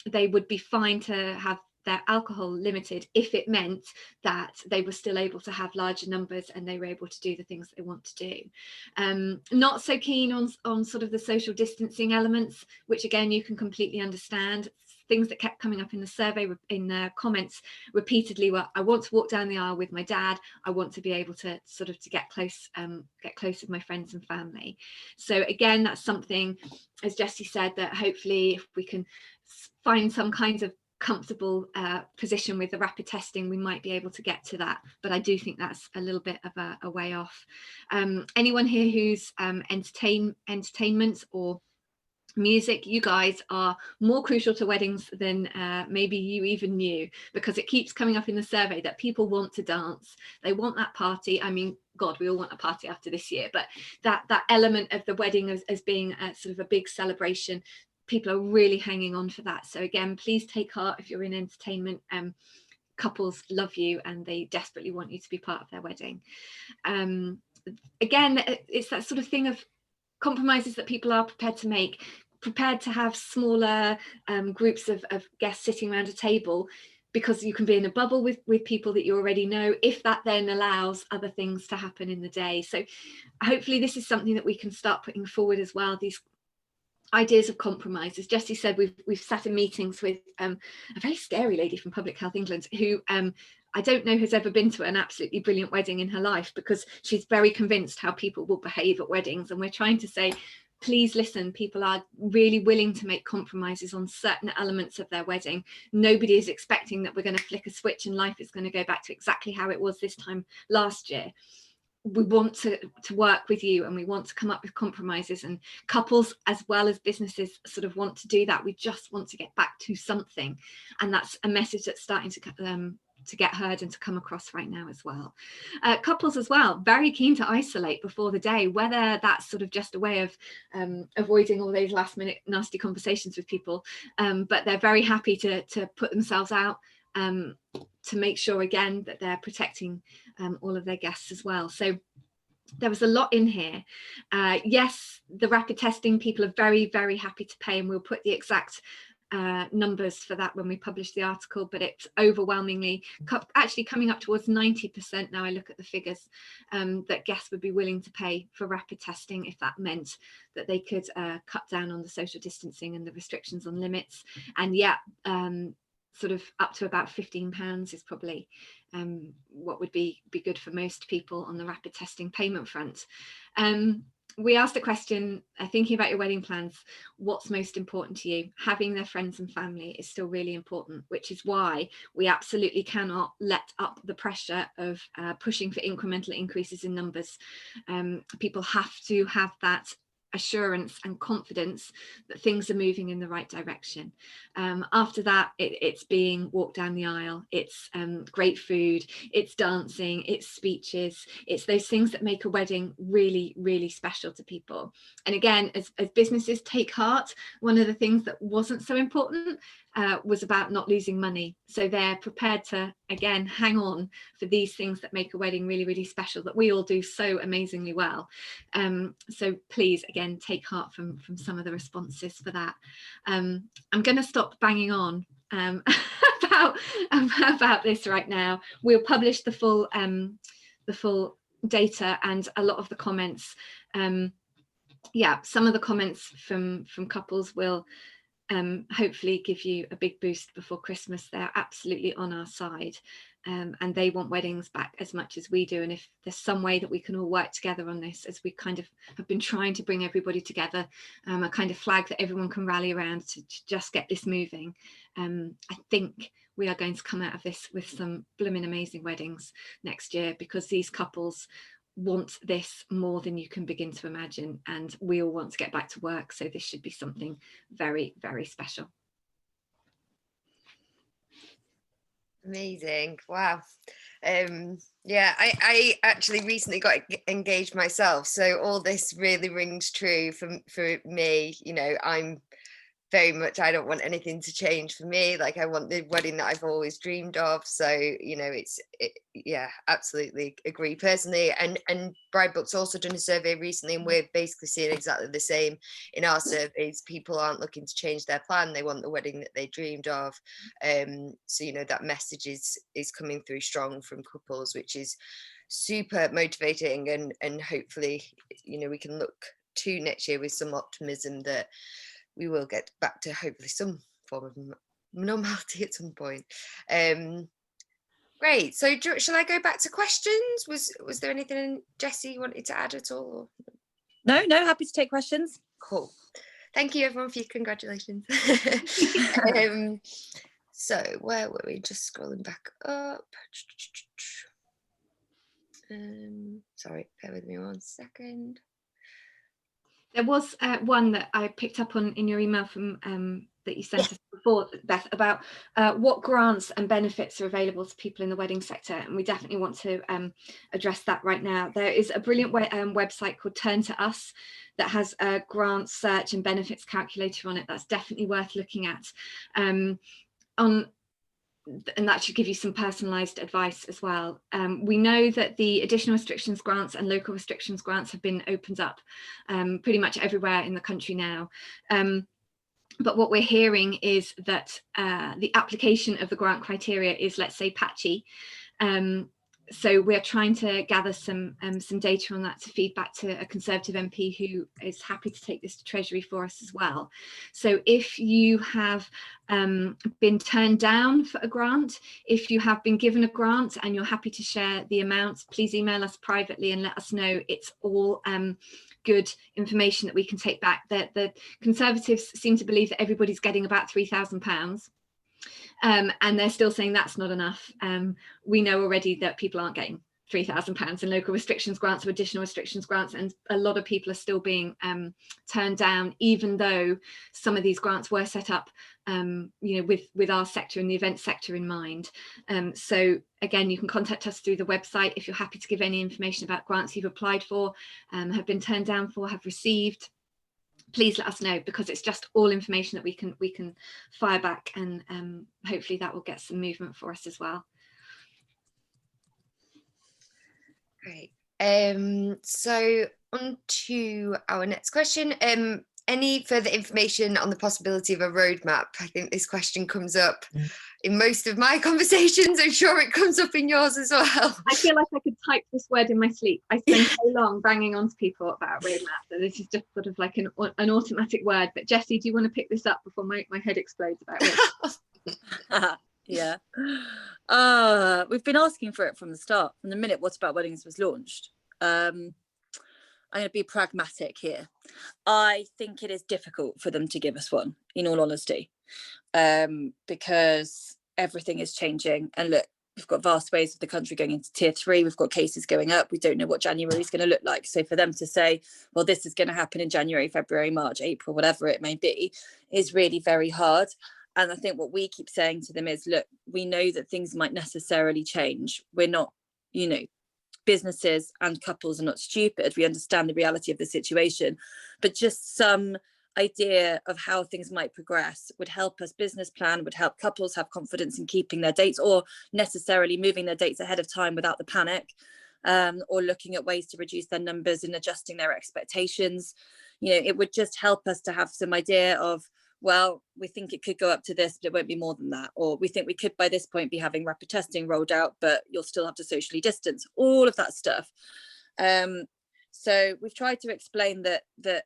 They would be fine to have their alcohol limited if it meant that they were still able to have larger numbers and they were able to do the things that they want to do. Not so keen on sort of the social distancing elements, which again you can completely understand. Things that kept coming up in the survey, in the comments repeatedly, were, I want to walk down the aisle with my dad, I want to be able to to get close with my friends and family. So again, that's something, as Jessie said, that hopefully if we can find some kinds of comfortable position with the rapid testing, we might be able to get to that, but I do think that's a little bit of a way off. Anyone here who's entertainment or music, you guys are more crucial to weddings than maybe you even knew, because it keeps coming up in the survey that people want to dance, they want that party. I mean, God, we all want a party after this year, but that element of the wedding as being a sort of a big celebration, people are really hanging on for that. So again, please take heart if you're in entertainment. Couples love you and they desperately want you to be part of their wedding. Again, it's that sort of thing of compromises that people are prepared to make, prepared to have smaller groups of guests sitting around a table, because you can be in a bubble with people that you already know, if that then allows other things to happen in the day. So hopefully this is something that we can start putting forward as well, these ideas of compromise. As Jessie said, we've sat in meetings with a very scary lady from Public Health England, who I don't know has ever been to an absolutely brilliant wedding in her life, because she's very convinced how people will behave at weddings. And we're trying to say, please listen, people are really willing to make compromises on certain elements of their wedding. Nobody is expecting that we're going to flick a switch and life is going to go back to exactly how it was this time last year. We want to work with you, and we want to come up with compromises, and couples as well as businesses sort of want to do that. We just want to get back to something, and that's a message that's starting to get heard and to come across right now as well. Couples as well, very keen to isolate before the day, whether that's sort of just a way of avoiding all those last minute nasty conversations with people, but they're very happy to put themselves out to make sure again that they're protecting all of their guests as well. So there was a lot in here. Yes, the rapid testing, people are very, very happy to pay, and we'll put the exact numbers for that when we published the article, but it's overwhelmingly actually coming up towards 90% now. I look at the figures that guests would be willing to pay for rapid testing if that meant that they could cut down on the social distancing and the restrictions on limits. And yeah, sort of up to about £15 is probably what would be good for most people on the rapid testing payment front. We asked a question, thinking about your wedding plans, what's most important to you? Having their friends and family is still really important, which is why we absolutely cannot let up the pressure of pushing for incremental increases in numbers. People have to have that assurance and confidence that things are moving in the right direction. After that, it's being walked down the aisle, it's great food, it's dancing, it's speeches, it's those things that make a wedding really, really special to people. And again, as businesses take heart, one of the things that wasn't so important was about not losing money. So they're prepared to, again, hang on for these things that make a wedding really, really special, that we all do so amazingly well. So please, again, take heart from some of the responses for that. I'm going to stop banging on about this right now. We'll publish the full data and a lot of the comments. Yeah, some of the comments from couples will hopefully give you a big boost before Christmas. They're absolutely on our side, and they want weddings back as much as we do. And if there's some way that we can all work together on this, as we kind of have been trying to bring everybody together, a kind of flag that everyone can rally around to just get this moving, I think we are going to come out of this with some blooming amazing weddings next year, because these couples want this more than you can begin to imagine, and we all want to get back to work, so this should be something very, very special. Amazing. Wow. Yeah, I actually recently got engaged myself, so all this really rings true for me. You know, I'm very much, I don't want anything to change for me. Like, I want the wedding that I've always dreamed of. So, you know, yeah, absolutely agree personally. And Bridebook's also done a survey recently, and we're basically seeing exactly the same in our surveys. People aren't looking to change their plan. They want the wedding that they dreamed of. So, you know, that message is coming through strong from couples, which is super motivating. And hopefully, you know, we can look to next year with some optimism that we will get back to hopefully some form of normality at some point. Great. So shall I go back to questions? Was there anything Jessie you wanted to add at all? No, happy to take questions. Cool. Thank you everyone for your congratulations. So where were we? Just scrolling back up. Sorry, bear with me 1 second. There was one that I picked up on in your email from that you sent us before, Beth, about what grants and benefits are available to people in the wedding sector, and we definitely want to address that right now. There is a brilliant website called Turn to Us that has a grant search and benefits calculator on it. That's definitely worth looking at. And that should give you some personalised advice as well. We know that the additional restrictions grants and local restrictions grants have been opened up pretty much everywhere in the country now. But what we're hearing is that the application of the grant criteria is, let's say, patchy. So we're trying to gather some data on that to feed back to a Conservative MP who is happy to take this to Treasury for us as well. So if you have been turned down for a grant, if you have been given a grant and you're happy to share the amount, please email us privately and let us know. It's all good information that we can take back. The Conservatives seem to believe that everybody's getting about £3,000. And they're still saying that's not enough. We know already that people aren't getting £3,000 in local restrictions grants or additional restrictions grants, and a lot of people are still being turned down, even though some of these grants were set up you know, with our sector and the event sector in mind. So again, you can contact us through the website if you're happy to give any information about grants you've applied for, have been turned down for, have received. Please let us know, because it's just all information that we can fire back, and hopefully that will get some movement for us as well. Great. So on to our next question. any further information on the possibility of a roadmap? I think this question comes up in most of my conversations. I'm sure it comes up in yours as well. I feel like I could type this word in my sleep. I spend so long banging on to people about roadmap that this is just sort of like an automatic word. But Jessie, do you want to pick this up before my head explodes about it? Yeah. We've been asking for it from the start, from the minute What About Weddings was launched. I'm going to be pragmatic here. I think it is difficult for them to give us one, in all honesty, because everything is changing. And look, we've got vast swathes of the country going into tier 3. We've got cases going up. We don't know what January is going to look like. So for them to say, well, this is going to happen in January, February, March, April, whatever it may be, is really very hard. And I think what we keep saying to them is, look, we know that things might necessarily change. We're not, businesses and couples are not stupid. We understand the reality of the situation, but just some idea of how things might progress would help us business plan, would help couples have confidence in keeping their dates, or necessarily moving their dates ahead of time without the panic, or looking at ways to reduce their numbers and adjusting their expectations. It would just help us to have some idea of, well, we think it could go up to this, but it won't be more than that. Or we think we could by this point be having rapid testing rolled out, but you'll still have to socially distance, all of that stuff. So we've tried to explain that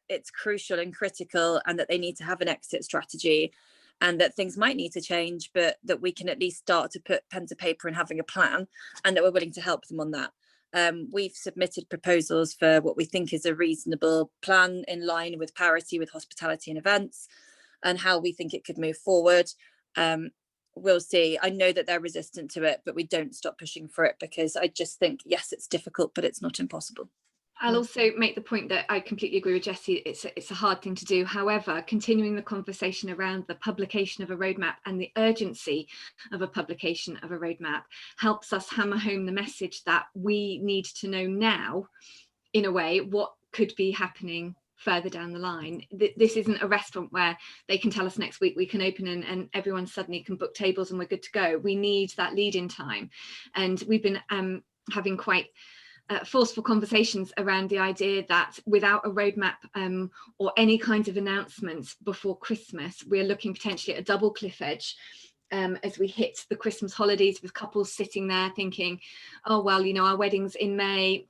it's crucial and critical, and that they need to have an exit strategy, and that things might need to change, but that we can at least start to put pen to paper and having a plan, and that we're willing to help them on that. We've submitted proposals for what we think is a reasonable plan in line with parity with hospitality and events, and how we think it could move forward. We'll see. I know that they're resistant to it, but we don't stop pushing for it, because I just think, yes, it's difficult, but it's not impossible. I'll also make the point that I completely agree with Jessie. It's a hard thing to do. However, continuing the conversation around the publication of a roadmap and the urgency of a publication of a roadmap helps us hammer home the message that we need to know now, in a way, what could be happening further down the line. This isn't a restaurant where they can tell us next week we can open and everyone suddenly can book tables and we're good to go. We need that lead-in time. And we've been having quite forceful conversations around the idea that without a roadmap or any kinds of announcements before Christmas, we're looking potentially at a double cliff edge as we hit the Christmas holidays, with couples sitting there thinking, oh, well, our wedding's in May,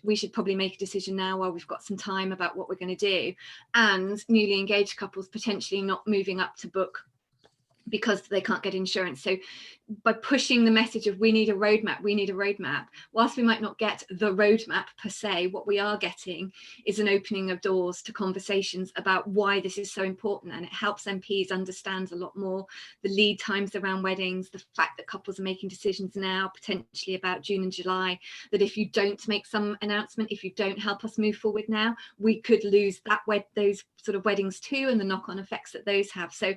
we should probably make a decision now while we've got some time about what we're going to do. And newly engaged couples potentially not moving up to book because they can't get insurance. So by pushing the message of we need a roadmap, whilst we might not get the roadmap per se, what we are getting is an opening of doors to conversations about why this is so important. And it helps MPs understand a lot more the lead times around weddings, the fact that couples are making decisions now potentially about June and July, that if you don't make some announcement, if you don't help us move forward now, we could lose those sort of weddings too, and the knock-on effects that those have. So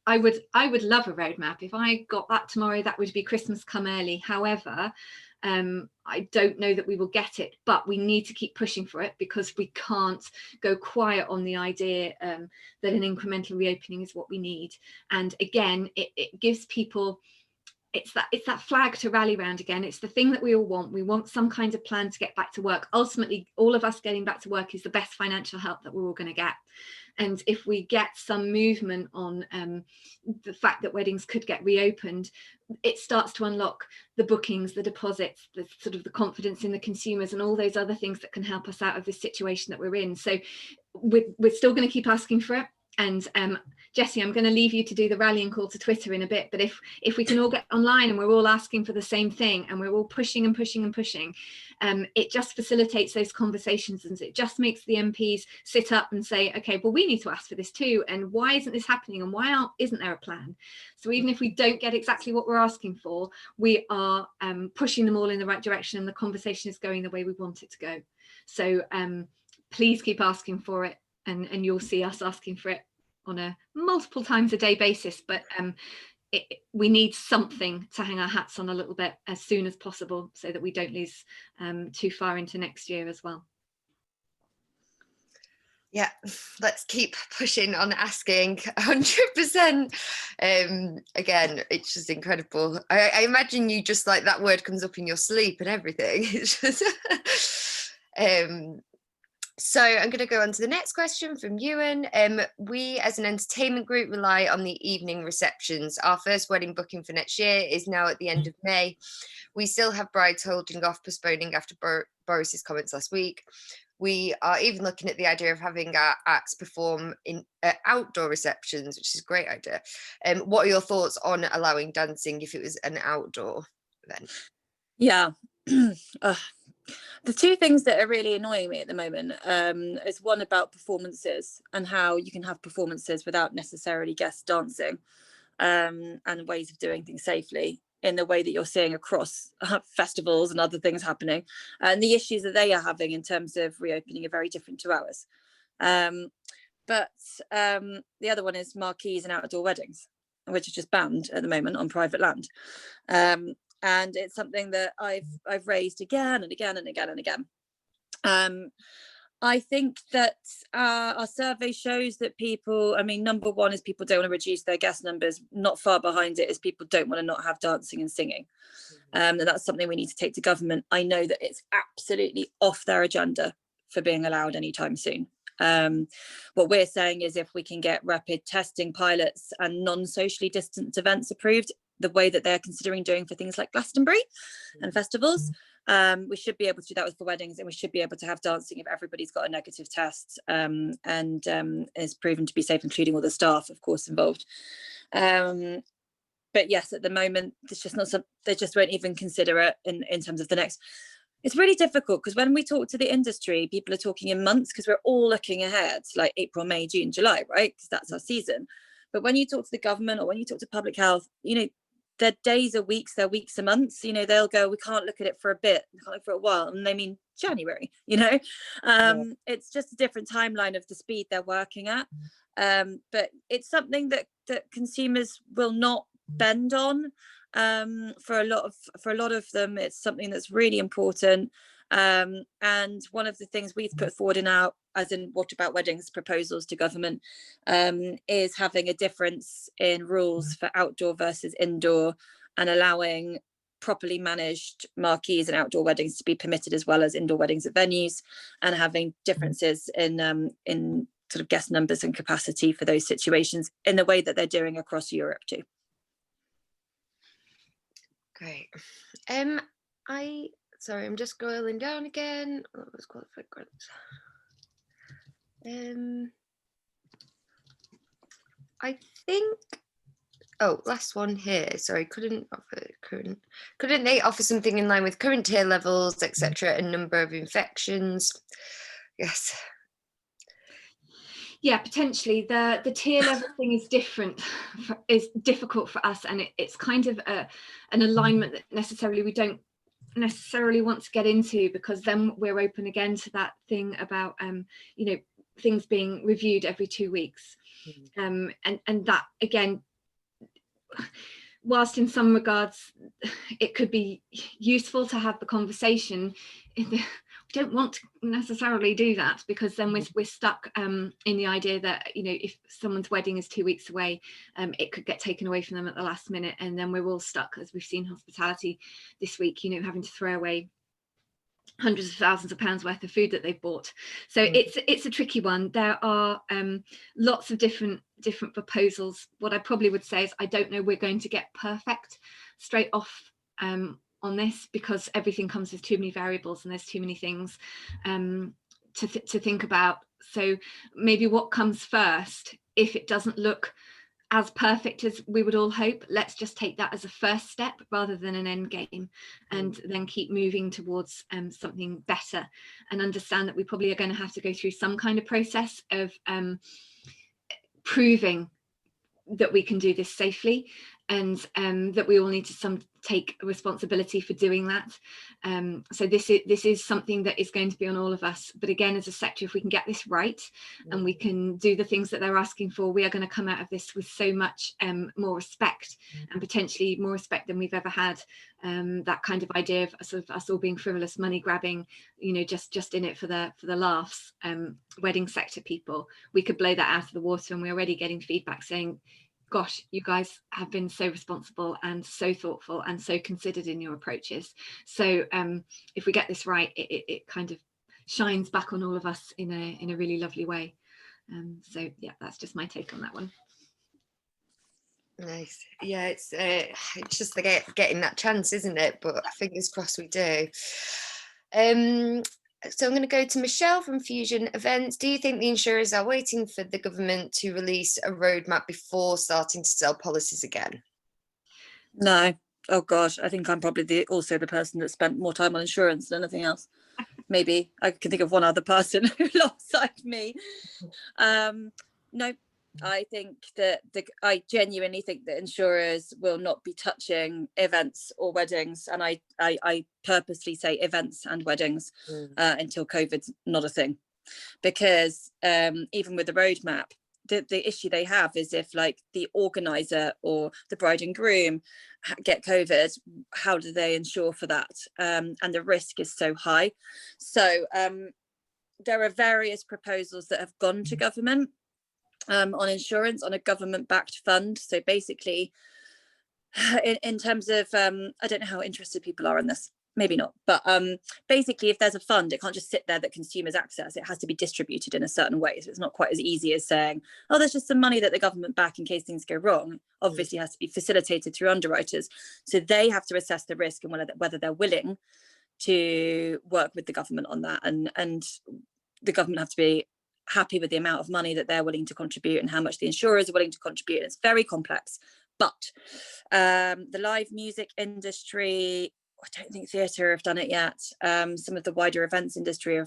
I would love a roadmap. If I got that tomorrow, that would be Christmas come early. However, I don't know that we will get it, but we need to keep pushing for it, because we can't go quiet on the idea that an incremental reopening is what we need. And again, it gives people, it's that flag to rally around again. It's the thing that we all want. We want some kind of plan to get back to work. Ultimately, all of us getting back to work is the best financial help that we're all going to get. And if we get some movement on the fact that weddings could get reopened, it starts to unlock the bookings, the deposits, the sort of the confidence in the consumers, and all those other things that can help us out of this situation that we're in. So we're still going to keep asking for it. And Jessie, I'm going to leave you to do the rallying call to Twitter in a bit, but if we can all get online and we're all asking for the same thing and we're all pushing and pushing and pushing, it just facilitates those conversations, and it just makes the MPs sit up and say, okay, well, we need to ask for this too, and why isn't this happening, and why isn't there a plan? So even if we don't get exactly what we're asking for, we are pushing them all in the right direction, and the conversation is going the way we want it to go. So please keep asking for it. And you'll see us asking for it on a multiple times a day basis, but we need something to hang our hats on a little bit as soon as possible, so that we don't lose too far into next year as well. Yeah, let's keep pushing on asking 100%. Again, it's just incredible. I imagine you just like that word comes up in your sleep and everything. It's just So I'm going to go on to the next question from Ewan. We as an entertainment group rely on the evening receptions. Our first wedding booking for next year is now at the end of May. We still have brides holding off, postponing after Boris's comments last week. We are even looking at the idea of having our acts perform in outdoor receptions, which is a great idea. What are your thoughts on allowing dancing if it was an outdoor event? Yeah. The two things that are really annoying me at the moment is one about performances and how you can have performances without necessarily guests dancing, and ways of doing things safely in the way that you're seeing across festivals and other things happening, and the issues that they are having in terms of reopening are very different to ours. But the other one is marquees and outdoor weddings, which are just banned at the moment on private land. And it's something that I've raised again and again and again and again. I think that our survey shows that people, I mean, number one is people don't want to reduce their guest numbers. Not far behind it is people don't want to not have dancing and singing. And that's something we need to take to government. I know that it's absolutely off their agenda for being allowed anytime soon. What we're saying is if we can get rapid testing pilots and non-socially distanced events approved, the way that they're considering doing for things like Glastonbury and festivals, we should be able to do that for weddings, and we should be able to have dancing if everybody's got a negative test and is proven to be safe, including all the staff, of course, involved. But yes, at the moment, it's just not some, they just won't even consider it in terms of the next. It's really difficult because when we talk to the industry, people are talking in months because we're all looking ahead, like April, May, June, July, right? Because that's our season. But when you talk to the government or when you talk to public health, you know, their days are weeks, their weeks are months. You know, they'll go, we can't look at it for a bit, we can't look for a while, and they mean January. You know, it's just a different timeline of the speed they're working at. But it's something that consumers will not bend on. For a lot of them, it's something that's really important. And one of the things we've put forward in our, as in What About Weddings proposals to government, is having a difference in rules for outdoor versus indoor, and allowing properly managed marquees and outdoor weddings to be permitted as well as indoor weddings at venues, and having differences in sort of guest numbers and capacity for those situations in the way that they're doing across Europe too. Great. Sorry, I'm just scrolling down again. What was qualified grants? I think. Oh, last one here. Sorry, couldn't they offer something in line with current tier levels, etc., and number of infections? Yes. Yeah, potentially the tier level thing is is difficult for us, and it's kind of an alignment that necessarily we don't necessarily want to get into, because then we're open again to that thing about you know, things being reviewed every 2 weeks, and that again, whilst in some regards it could be useful to have the conversation, we don't want to necessarily do that, because then we're stuck in the idea that, you know, if someone's wedding is 2 weeks away, it could get taken away from them at the last minute, and then we're all stuck, as we've seen hospitality this week, you know, having to throw away hundreds of thousands of pounds worth of food that they've bought. So it's a tricky one. There are lots of different proposals. What I probably would say is I don't know we're going to get perfect straight off on this, because everything comes with too many variables and there's too many things to think about. So maybe what comes first, if it doesn't look as perfect as we would all hope, let's just take that as a first step rather than an end game, and then keep moving towards something better, and understand that we probably are going to have to go through some kind of process of proving that we can do this safely, and that we all need to take responsibility for doing that. So this is something that is going to be on all of us. But again, as a sector, if we can get this right and we can do the things that they're asking for, we are going to come out of this with so much more respect, and potentially more respect than we've ever had. That kind of idea of sort of us all being frivolous, money grabbing, you know, just in it for the laughs. Wedding sector people, we could blow that out of the water, and we're already getting feedback saying, gosh, you guys have been so responsible and so thoughtful and so considered in your approaches. So if we get this right, it kind of shines back on all of us in a really lovely way. So yeah, that's just my take on that one. Nice. Yeah, it's just getting that chance, isn't it? But fingers crossed we do. So I'm going to go to Michelle from Fusion Events. Do you think the insurers are waiting for the government to release a roadmap before starting to sell policies again? No. Oh gosh, I think I'm probably also the person that spent more time on insurance than anything else. Maybe I can think of one other person alongside me. No, I think that I genuinely think that insurers will not be touching events or weddings, and I purposely say events and weddings until COVID's not a thing, because even with the roadmap, the issue they have is if like the organizer or the bride and groom get COVID, how do they insure for that? And the risk is so high. So there are various proposals that have gone to government on insurance, on a government-backed fund. So basically, in terms of, I don't know how interested people are in this, maybe not, but basically if there's a fund, it can't just sit there that consumers access. It has to be distributed in a certain way. So it's not quite as easy as saying, oh, there's just some money that the government back in case things go wrong. Obviously it has to be facilitated through underwriters. So they have to assess the risk and whether they're willing to work with the government on that, and the government have to be happy with the amount of money that they're willing to contribute and how much the insurers are willing to contribute. It's very complex. But the live music industry, I don't think theatre have done it yet. Some of the wider events industry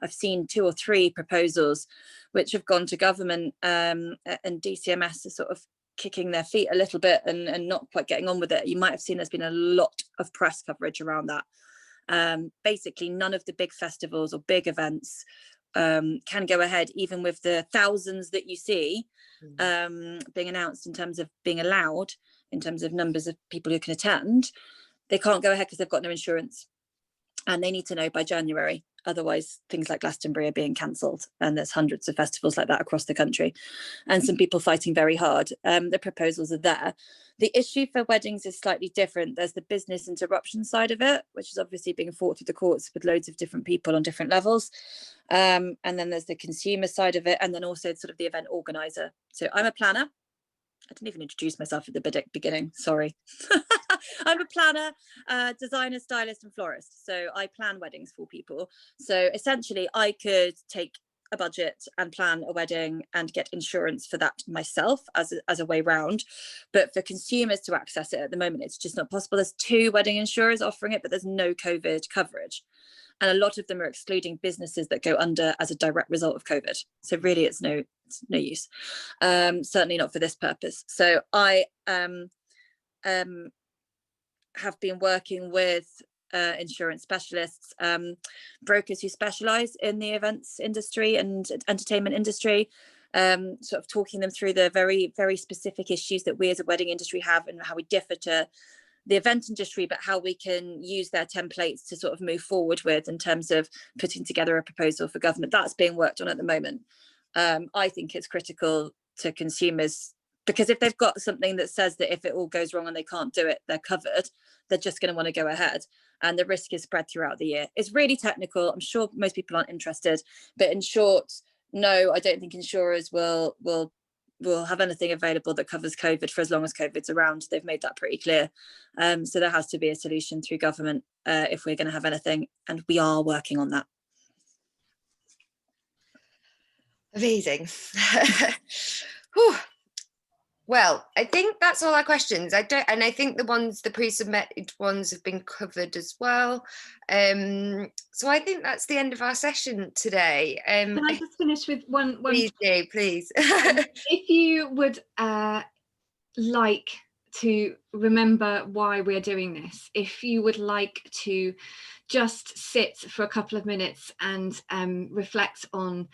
I've seen 2 or 3 proposals which have gone to government, and DCMS is sort of kicking their feet a little bit and not quite getting on with it. You might have seen there's been a lot of press coverage around that. Basically, none of the big festivals or big events can go ahead, even with the thousands that you see being announced in terms of being allowed, in terms of numbers of people who can attend. They can't go ahead because they've got no insurance, and they need to know by January. Otherwise, things like Glastonbury are being cancelled, and there's hundreds of festivals like that across the country, and some people fighting very hard. The proposals are there. The issue for weddings is slightly different. There's the business interruption side of it, which is obviously being fought through the courts with loads of different people on different levels. And then there's the consumer side of it, and then also sort of the event organizer. So I'm a planner. I didn't even introduce myself at the beginning, sorry. I'm a planner, designer, stylist and florist. So I plan weddings for people. So essentially I could take a budget and plan a wedding and get insurance for that myself as a way round. But for consumers to access it at the moment, it's just not possible. There's 2 wedding insurers offering it, but there's no COVID coverage. And a lot of them are excluding businesses that go under as a direct result of COVID. So really it's no use, certainly not for this purpose. So I have been working with insurance specialists, brokers who specialize in the events industry and entertainment industry, sort of talking them through the very, very specific issues that we as a wedding industry have and how we differ to the event industry, but how we can use their templates to sort of move forward with in terms of putting together a proposal for government. That's being worked on at the moment. I think it's critical to consumers, because if they've got something that says that if it all goes wrong and they can't do it, they're covered, they're just going to want to go ahead, and the risk is spread throughout the year. It's really technical. I'm sure most people aren't interested, but in short, no, I don't think insurers will have anything available that covers COVID for as long as COVID's around. They've made that pretty clear. So there has to be a solution through government if we're going to have anything, and we are working on that. Amazing. Whew. Well, I think that's all our questions. I think the pre-submitted ones have been covered as well. So I think that's the end of our session today. Can I just finish with one? Please do, please. If you would like to remember why we're doing this, if you would like to just sit for a couple of minutes and reflect on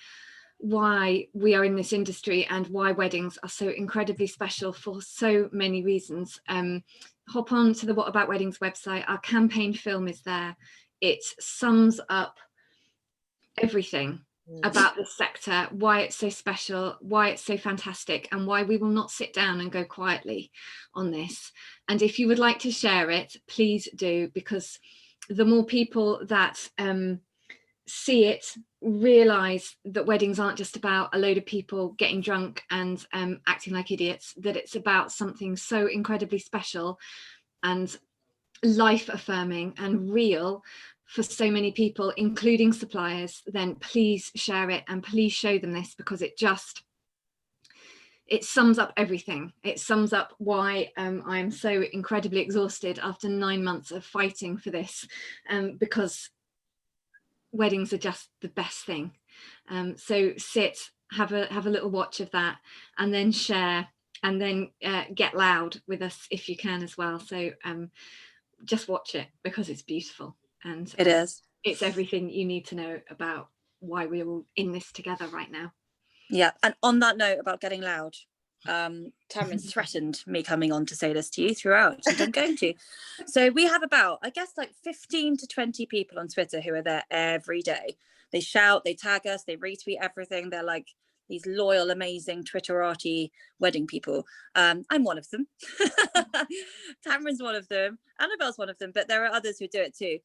why we are in this industry and why weddings are so incredibly special for so many reasons, hop on to the What About Weddings website. Our campaign film is there. It sums up everything about this sector, why it's so special, why it's so fantastic, and why we will not sit down and go quietly on this. And if you would like to share it, please do, because the more people that see it, realize that weddings aren't just about a load of people getting drunk and acting like idiots, that it's about something so incredibly special and life affirming and real for so many people, including suppliers, then please share it and please show them this, because it sums up everything. It sums up why I'm so incredibly exhausted after 9 months of fighting for this, because weddings are just the best thing. So sit, have a little watch of that, and then share, and then get loud with us if you can as well. So just watch it, because it's beautiful, and It is. It's everything you need to know about why we're all in this together right now. Yeah, and on that note about getting loud, Tamryn's threatened me coming on to say this to you throughout, and I'm going to. So we have about, I guess, like 15 to 20 people on Twitter who are there every day. They shout, they tag us, they retweet everything. They're like these loyal, amazing Twitterati wedding people. I'm one of them. Tamryn's one of them. Annabel's one of them, but there are others who do it too.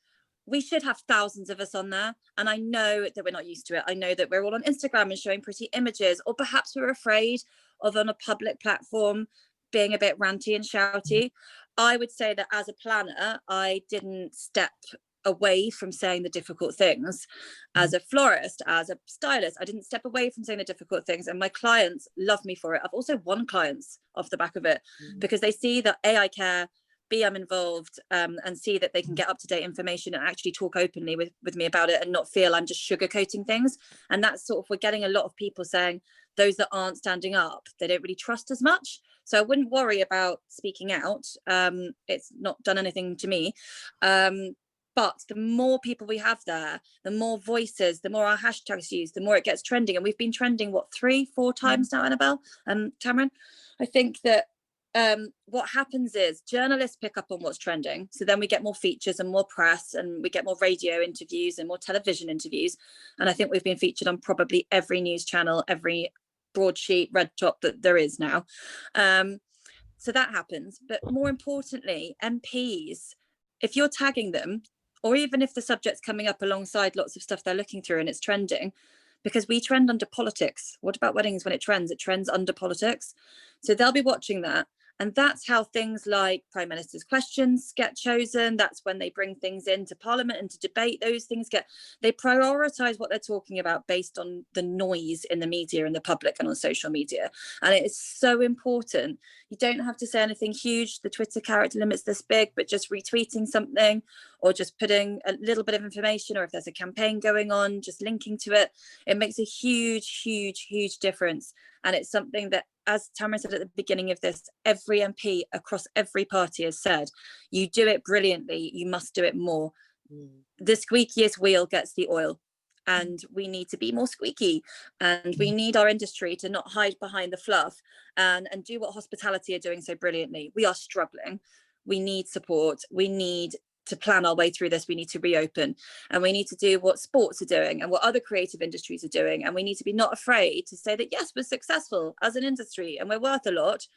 We should have thousands of us on there. And I know that we're not used to it. I know that we're all on Instagram and showing pretty images, or perhaps we're afraid of, on a public platform, being a bit ranty and shouty. I would say that as a planner, I didn't step away from saying the difficult things. As a florist, as a stylist, I didn't step away from saying the difficult things, and my clients love me for it. I've also won clients off the back of it, because they see that A, I care, B, I'm involved, and see that they can get up-to-date information and actually talk openly with me about it, and not feel I'm just sugarcoating things. And that's sort of, we're getting a lot of people saying those that aren't standing up, they don't really trust as much. So I wouldn't worry about speaking out. It's not done anything to me. But the more people we have there, the more voices, the more our hashtags used, the more it gets trending. And we've been trending, what, 3-4 times now, Annabel and Tamryn? I think that what happens is journalists pick up on what's trending. So then we get more features and more press, and we get more radio interviews and more television interviews. And I think we've been featured on probably every news channel, every broadsheet, red top that there is now. So that happens. But more importantly, MPs, if you're tagging them, or even if the subject's coming up alongside lots of stuff they're looking through and it's trending, because we trend under politics. What about weddings when it trends? It trends under politics. So they'll be watching that. And that's how things like Prime Minister's questions get chosen. That's when they bring things into Parliament and to debate. Those things they prioritise what they're talking about based on the noise in the media and the public and on social media. And it is so important. You don't have to say anything huge. The Twitter character limit's this big, but just retweeting something, or just putting a little bit of information, or if there's a campaign going on, just linking to it. It makes a huge, huge, huge difference. And it's something that, as Tamryn said at the beginning of this, every MP across every party has said, you do it brilliantly, you must do it more. The squeakiest wheel gets the oil, and we need to be more squeaky, and we need our industry to not hide behind the fluff and do what hospitality are doing so brilliantly. We are struggling. We need support. We need to plan our way through this. We need to reopen, and we need to do what sports are doing and what other creative industries are doing, and we need to be not afraid to say that yes, we're successful as an industry and we're worth a lot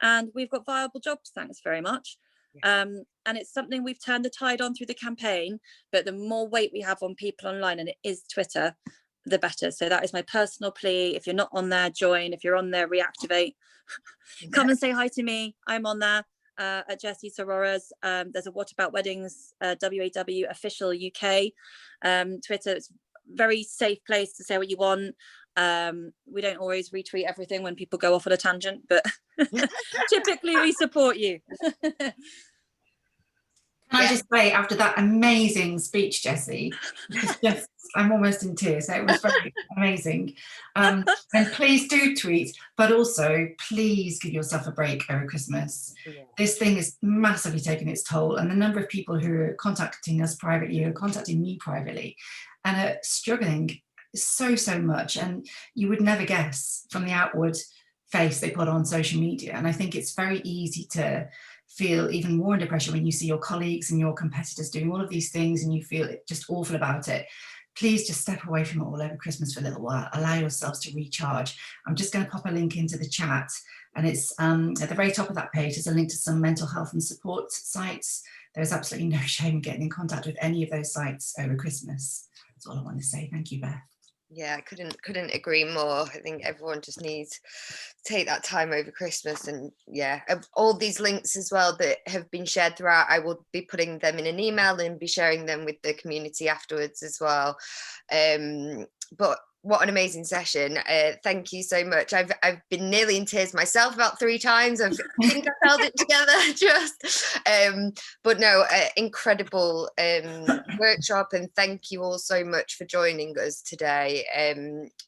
and we've got viable jobs, thanks very much. And it's something we've turned the tide on through the campaign, but the more weight we have on people online, and it is Twitter, the better. So that is my personal plea. If you're not on there, join. If you're on there, reactivate. Come and say hi to me. I'm on there. At Jessie Sorora's. There's a What About Weddings WAW official UK Twitter. It's a very safe place to say what you want. We don't always retweet everything when people go off on a tangent, but typically we support you. Can I just say, after that amazing speech, Jessie, it's just, I'm almost in tears. It was very amazing. And please do tweet, but also please give yourself a break over Christmas. This thing is massively taking its toll, and the number of people who are contacting us privately, who are contacting me privately, and are struggling so much, and you would never guess from the outward face they put on social media. And I think it's very easy to feel even more under pressure when you see your colleagues and your competitors doing all of these things and you feel just awful about it. Please just step away from it all over Christmas for a little while. Allow yourselves to recharge. I'm just going to pop a link into the chat, and it's at the very top of that page is a link to some mental health and support sites. There's absolutely no shame in getting in contact with any of those sites over Christmas. That's all I want to say. Thank you, Beth. Yeah, I couldn't agree more. I think everyone just needs to take that time over Christmas. And yeah, all these links as well that have been shared throughout, I will be putting them in an email and be sharing them with the community afterwards as well. But what an amazing session. Thank you so much. I've been nearly in tears myself about 3 times. I think I held it together just. But no, incredible workshop, and thank you all so much for joining us today.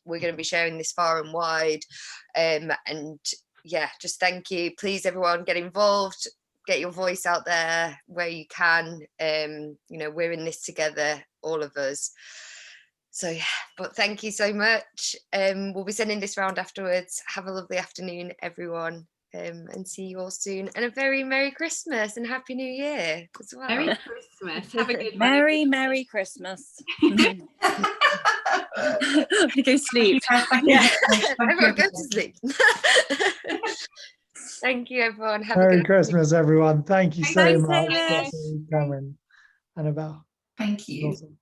We're going to be sharing this far and wide, and yeah, just thank you. Please, everyone, get involved, get your voice out there where you can. You know, we're in this together, all of us. So yeah, but thank you so much. We'll be sending this round afterwards. Have a lovely afternoon, everyone, and see you all soon. And a very Merry Christmas and Happy New Year as well. Merry Christmas. Have a good one. Merry Christmas. I'm gonna go sleep. Yeah, everyone go to sleep. Thank you, everyone. Have a Merry good Christmas, everyone. Thank you so Thanks, much, Amy. Jessie, Tamryn, Annabel. Thank you. Awesome.